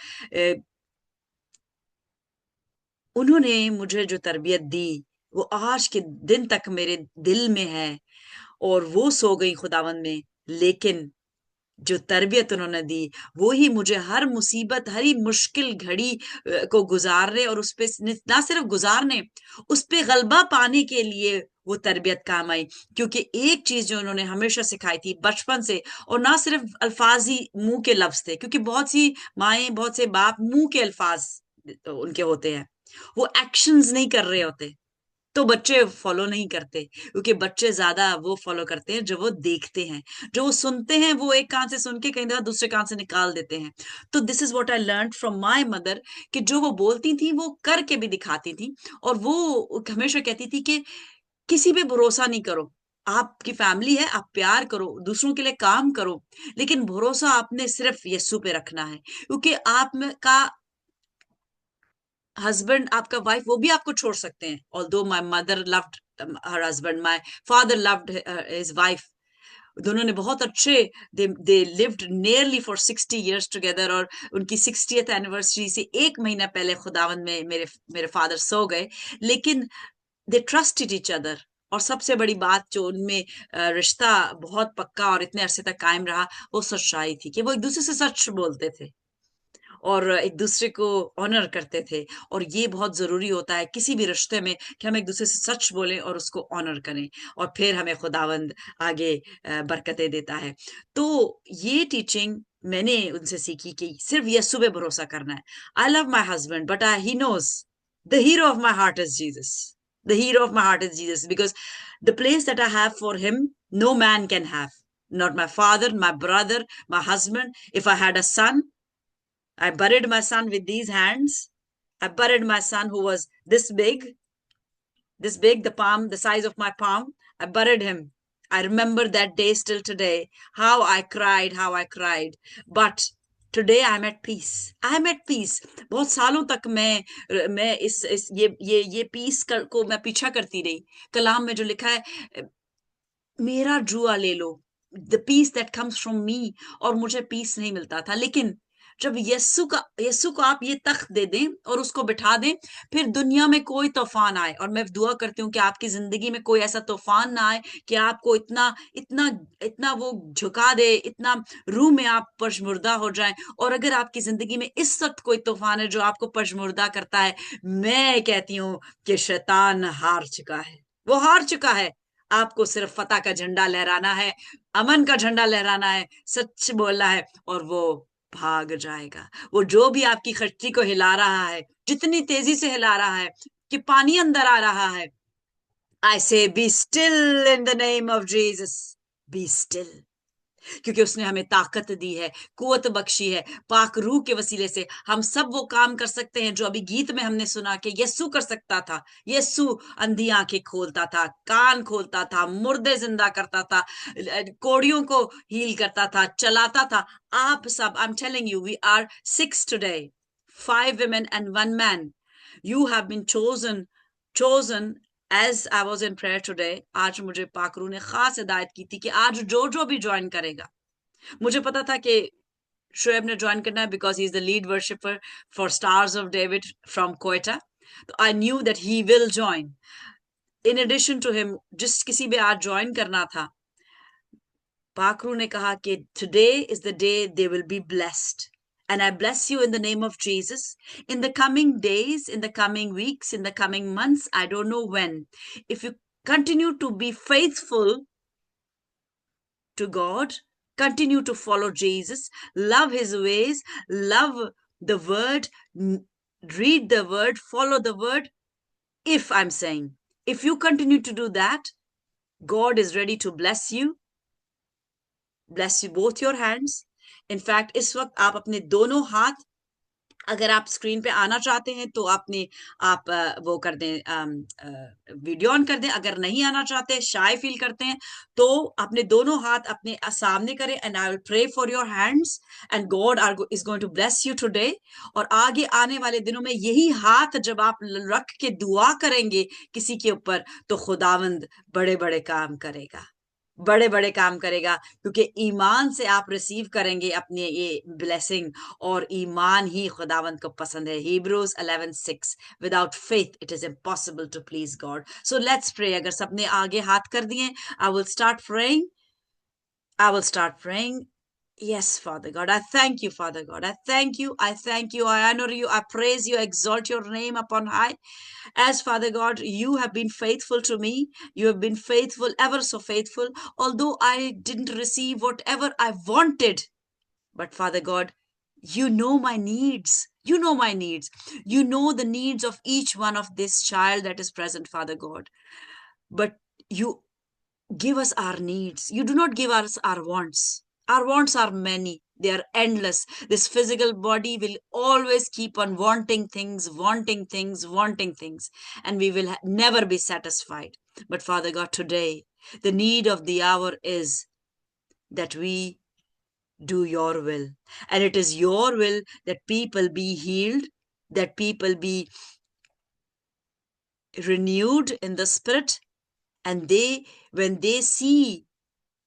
उन्होंने मुझे जो तरबियत दी वो आज के दिन तक मेरे दिल में है। और वो सो गई खुदावन में, लेकिन जो तरबियत उन्होंने दी वो ही मुझे हर मुसीबत, हर ही मुश्किल घड़ी को गुजारने और उस पे ना सिर्फ गुजारने, उस पे गलबा पाने के लिए वो तरबियत काम आई। क्योंकि एक चीज जो उन्होंने हमेशा सिखाई थी बचपन से, और ना सिर्फ अल्फाजी मुंह के लफ्ज थे, क्योंकि बहुत सी माएं, बहुत से बाप मुंह के अल्फाज उनके होते हैं, वो एक्शंस नहीं कर रहे होते, तो बच्चे फॉलो नहीं करते। क्योंकि बच्चे ज्यादा वो फॉलो करते हैं जो वो देखते हैं, जो वो सुनते हैं, वो एक कान से सुन के कहीं दूसरे कान से निकाल देते हैं। तो this is what I learn from my mother, कि जो वो बोलती थी वो करके भी दिखाती थी। और वो हमेशा कहती थी कि किसी पे भरोसा नहीं करो, आपकी फैमिली है, आप प्यार करो, दूसरों के लिए काम करो, लेकिन भरोसा आपने सिर्फ यीशु पे रखना है। क्योंकि आपका हस्बैंड, आपका वाइफ, वो भी आपको छोड़ सकते हैं। Although my mother loved her husband, my father loved his wife, दोनों ने बहुत अच्छे, they lived nearly for 60 years together. और उनकी 60th एनिवर्सरी से एक महीना पहले खुदावन में मेरे मेरे फादर सो गए, लेकिन दे ट्रस्टेड ईच अदर। और सबसे बड़ी बात जो उनमें रिश्ता बहुत पक्का और इतने अरसे तक कायम रहा, वो सच्चाई थी कि वो एक दूसरे से सच बोलते थे और एक दूसरे को ऑनर करते थे। और ये बहुत जरूरी होता है किसी भी रिश्ते में कि हम एक दूसरे से सच बोलें और उसको ऑनर करें, और फिर हमें खुदावंद आगे बरकतें देता है। तो ये टीचिंग मैंने उनसे सीखी कि सिर्फ यीशु पे भरोसा करना है। I love my husband but he knows the hero of my heart is Jesus. The hero of my heart is Jesus, because the place that I have for him, no man can have. Not my father, my brother, my husband. If I had a son, I buried my son with these hands. I buried my son who was this big, the palm, the size of my palm. I buried him. I remember that day still today, how I cried, how I cried. But today I'm at peace. I'm at peace. बहुत सालों तक मैं इस ये पीस को मैं पीछा करती रही। कलाम में जो लिखा है, मेरा जुआ ले लो, the peace that comes from me, और मुझे पीस नहीं मिलता था। लेकिन जब यस्सु को आप ये तख्त दे दें और उसको बिठा दें, फिर दुनिया में कोई तूफान आए, और मैं दुआ करती हूँ कि आपकी जिंदगी में कोई ऐसा तूफान ना आए कि आपको इतना इतना इतना वो झुका दे, इतना रूह में आप पशमुर्दा हो जाएं। और अगर आपकी जिंदगी में इस वक्त कोई तूफान है जो आपको पशमुर्दा करता है, मैं कहती हूँ कि शैतान हार चुका है, वो हार चुका है। आपको सिर्फ फतह का झंडा लहराना है, अमन का झंडा लहराना है, सच बोलना है, और वो भाग जाएगा। वो जो भी आपकी कश्ती को हिला रहा है, जितनी तेजी से हिला रहा है कि पानी अंदर आ रहा है, आई से be still in the name of Jesus, be still. क्योंकि उसने हमें ताकत दी है, कुवत बख्शी है। पाक रूह के वसीले से हम सब वो काम कर सकते हैं जो अभी गीत में हमने सुना कि यस्सु कर सकता था। यस्सु अंधी आंखें खोलता था, कान खोलता था, मुर्दे जिंदा करता था, कोड़ियों को हील करता था, चलाता था। आप सब, I am telling you, we are 6 today, 5 women and 1 man. You have been chosen as I was in prayer today. आज मुझे पाकरू ने खास हिदायत की थी कि आज जो भी ज्वाइन करेगा, मुझे पता था कि शोएब ने ज्वाइन करना है because he is the lead worshipper for stars of David from Quetta. तो I knew that he will join. In addition to him, जिस किसी भी आज ज्वाइन करना था, पाकरू ने कहा कि today is the day they will be blessed, and I bless you in the name of Jesus. In the coming days, in the coming weeks, in the coming months, I don't know when, if you continue to be faithful to God, continue to follow Jesus, love his ways, love the word, read the word, follow the word. If I'm saying, if you continue to do that, God is ready to bless you both your hands. In fact, इस वक्त आप अपने दोनों हाथ, अगर आप स्क्रीन पे आना चाहते हैं तो आप वो कर दें, वीडियो ऑन कर दें। अगर नहीं आना चाहते, शाय फील करते हैं, तो अपने दोनों हाथ अपने सामने करें, and I will pray for your hands, and God is going to bless you today. और आगे आने वाले दिनों में यही हाथ जब आप रख के दुआ करेंगे किसी के ऊपर, तो खुदावंद बड़े बड़े काम करेगा, बड़े बड़े काम करेगा, क्योंकि ईमान से आप रिसीव करेंगे अपने ये ब्लेसिंग, और ईमान ही खुदावंद को पसंद है। Hebrews 11:6, without faith it is impossible to please God. So let's pray. अगर सबने आगे हाथ कर दिए, I will start praying, I will start praying. Yes, Father God, I thank you, Father God. I thank you. I thank you. I honor you. I praise you. I exalt your name upon high. As Father God, you have been faithful to me. You have been faithful, ever so faithful. Although I didn't receive whatever I wanted, but Father God, you know my needs. You know my needs. You know the needs of each one of this child that is present, Father God. But you give us our needs. You do not give us our wants. Our wants are many. They are endless. This physical body will always keep on wanting things, wanting things, wanting things, and we will never be satisfied. But Father God, today, the need of the hour is that we do your will. And it is your will that people be healed, that people be renewed in the spirit, and when they see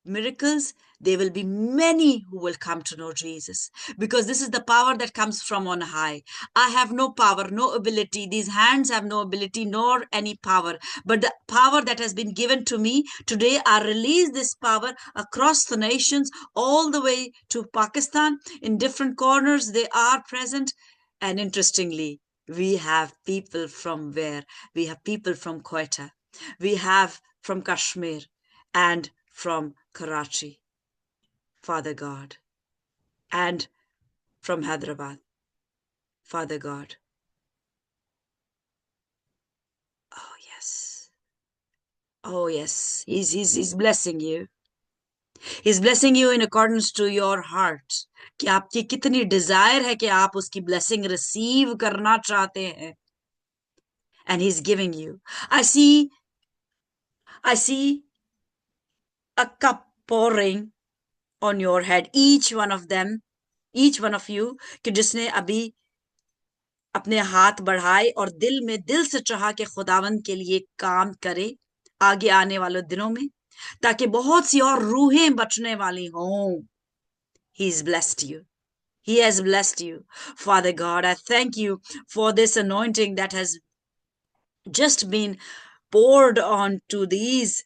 miracles, there will be many who will come to know Jesus, because this is the power that comes from on high. I have no power, no ability. These hands have no ability nor any power, but the power that has been given to me today, I release this power across the nations, all the way to Pakistan. In different corners, they are present. And interestingly, we have people from where? We have people from Quetta. We have from Kashmir and from Karachi, Father God, and from Hyderabad, Father God. Oh, yes. Oh, yes. He's blessing you. He's blessing you in accordance to your heart. कि आपकी कितनी डिजायर है कि आप उसकी blessing receive करना चाहते हैं. And he's giving you. I see a cup pouring on your head. Each one of them, each one of you, कि जिसने अभी अपने हाथ बढ़ाए और दिल से चाहा कि खुदावंद के लिए काम करे आगे आने वाले दिनों में, ताकि बहुत सी और रूहें बचने वाली हों. He's blessed you. He has blessed you. Father God, I thank you for this anointing that has just been poured on to these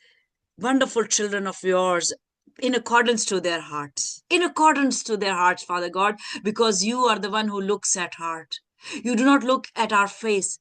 wonderful children of yours in accordance to their hearts. In accordance to their hearts, Father God, because you are the one who looks at heart. You do not look at our face.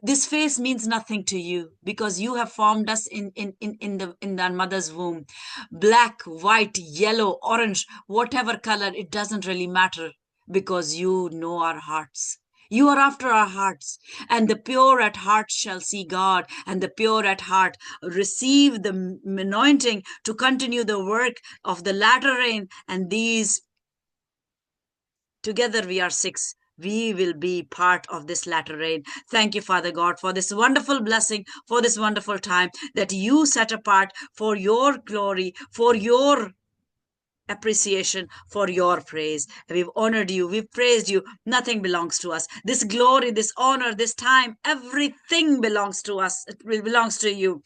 This face means nothing to you because you have formed us in our mother's womb. Black, white, yellow, orange, whatever color, it doesn't really matter because you know our hearts. You are after our hearts, and the pure at heart shall see God, and the pure at heart receive the anointing to continue the work of the latter rain. And these, together we are 6. We will be part of this latter rain. Thank you, Father God, for this wonderful blessing, for this wonderful time that you set apart for your glory, for your appreciation, for your praise. We've honored you, we've praised you. Nothing belongs to us. This glory, this honor, this time, everything belongs to us. It belongs to you.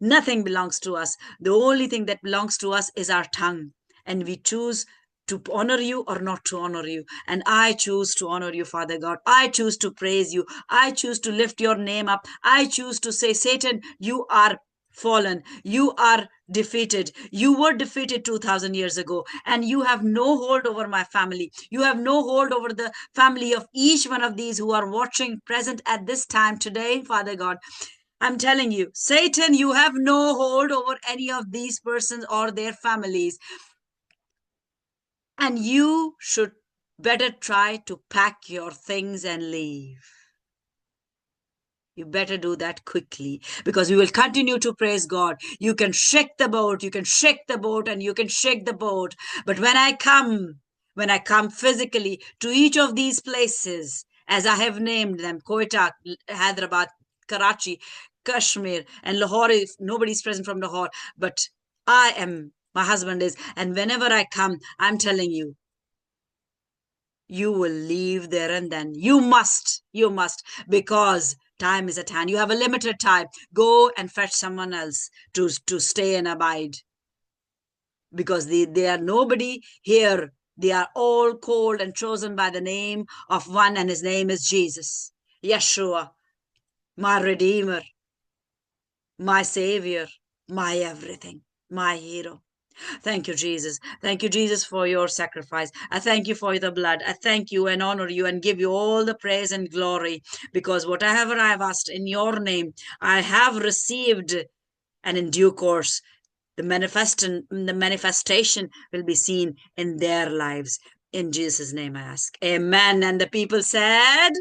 Nothing belongs to us. The only thing that belongs to us is our tongue, and we choose to honor you or not to honor you. And I choose to honor you, Father God. I choose to praise you. I choose to lift your name up. I choose to say, Satan, you are fallen. You are defeated. You were defeated 2000 years ago, and you have no hold over my family. You have no hold over the family of each one of these who are watching present at this time today, Father God. I'm telling you, Satan, you have no hold over any of these persons or their families. And you should better try to pack your things and leave. You better do that quickly, because we will continue to praise God. You can shake the boat, you can shake the boat, and you can shake the boat. But when I come physically to each of these places, as I have named them, Quetta, Hyderabad, Karachi, Kashmir, and Lahore, if nobody's present from Lahore, but I am, my husband is, and whenever I come, I'm telling you, you will leave there and then. You must, because time is at hand. You have a limited time. Go and fetch someone else to stay and abide. Because they are nobody here. They are all called and chosen by the name of one, and his name is Jesus. Yeshua, my Redeemer, my Savior, my everything, my hero. Thank you, Jesus. Thank you, Jesus, for your sacrifice. I thank you for the blood. I thank you and honor you and give you all the praise and glory, because whatever I have asked in your name, I have received, and in due course, the manifestation will be seen in their lives. In Jesus' name I ask. Amen. And the people said,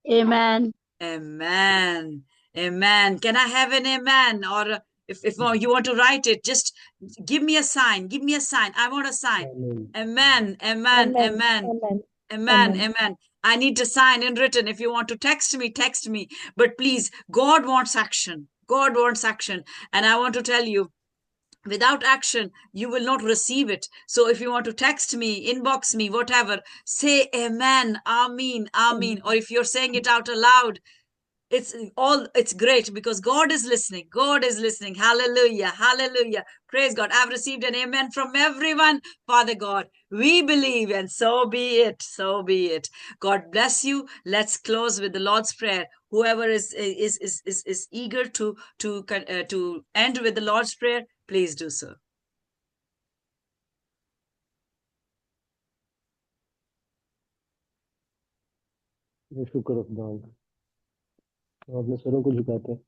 Amen. Amen. Amen. Can I have an amen? Or if you want to write it, just give me a sign. Give me a sign. I want a sign. Amen. Amen. Amen. Amen. Amen. I need a sign in written. If you want to text me, text me. But please, God wants action. God wants action. And I want to tell you, without action, you will not receive it. So if you want to text me, inbox me, whatever, say amen, amen, amen. Or if you're saying it out aloud, it's great because God is listening. God is listening. Hallelujah. Hallelujah. Praise God. I've received an amen from everyone. Father God, we believe, and so be it. So be it. God bless you. Let's close with the Lord's Prayer. Whoever is eager to end with the Lord's Prayer, please do so. शुक्र अफदान हम अपने सरों को झुकाते हैं।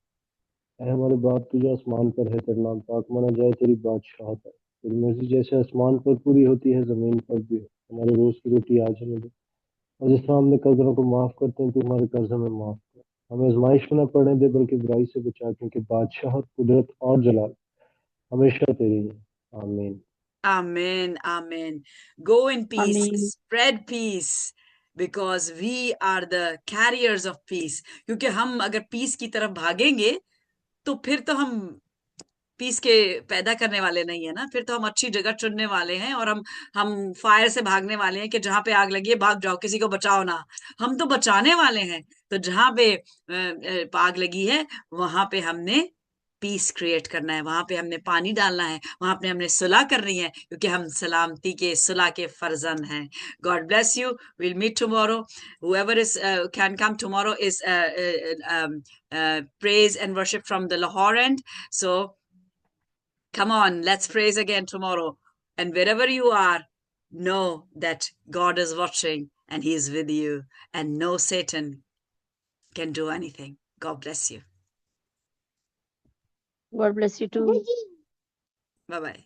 ऐ हमारे बाप तू जो आसमान पर है, तेरा नाम पाक माना जाए, तेरी बादशाहत है, तेरी मर्जी जैसे आसमान पर पूरी होती है जमीन पर भी हो। हमारे रोज की रोटी आज हमें दे, और जिस तरह हमने कर्जों को माफ करते हैं, तू हमारे कर्ज हमें माफ कर। हमें आजमाइश में न पड़ने दे, बल्कि बुराई से बचा, क्योंकि बादशाहत, कुदरत और जलाल हमेशा तेरी है। आमीन। Amen. Amen. Go in peace. Amen. Spread peace. Because we are the carriers of peace. क्योंकि हम अगर पीस की तरफ भागेंगे तो फिर तो हम पीस के पैदा करने वाले नहीं है ना। फिर तो हम अच्छी जगह चुनने वाले हैं और हम फायर से भागने वाले हैं कि जहां पे आग लगी है भाग जाओ, किसी को बचाओ ना। हम तो बचाने वाले हैं। तो जहां पे आग लगी है वहां पे हमने पीस क्रिएट करना है, वहां पे हमने पानी डालना है, वहां पे हमने सुलह करनी है, क्योंकि हम सलामती के सुलह के फर्जंद हैं। God bless you. Will meet tomorrow. whoever is can come tomorrow is praise and worship from the Lahore end. So come on, let's praise again tomorrow. And wherever you are, know that God is watching and he is with you, and no Satan can do anything. God bless you. God bless you too. Bye-bye.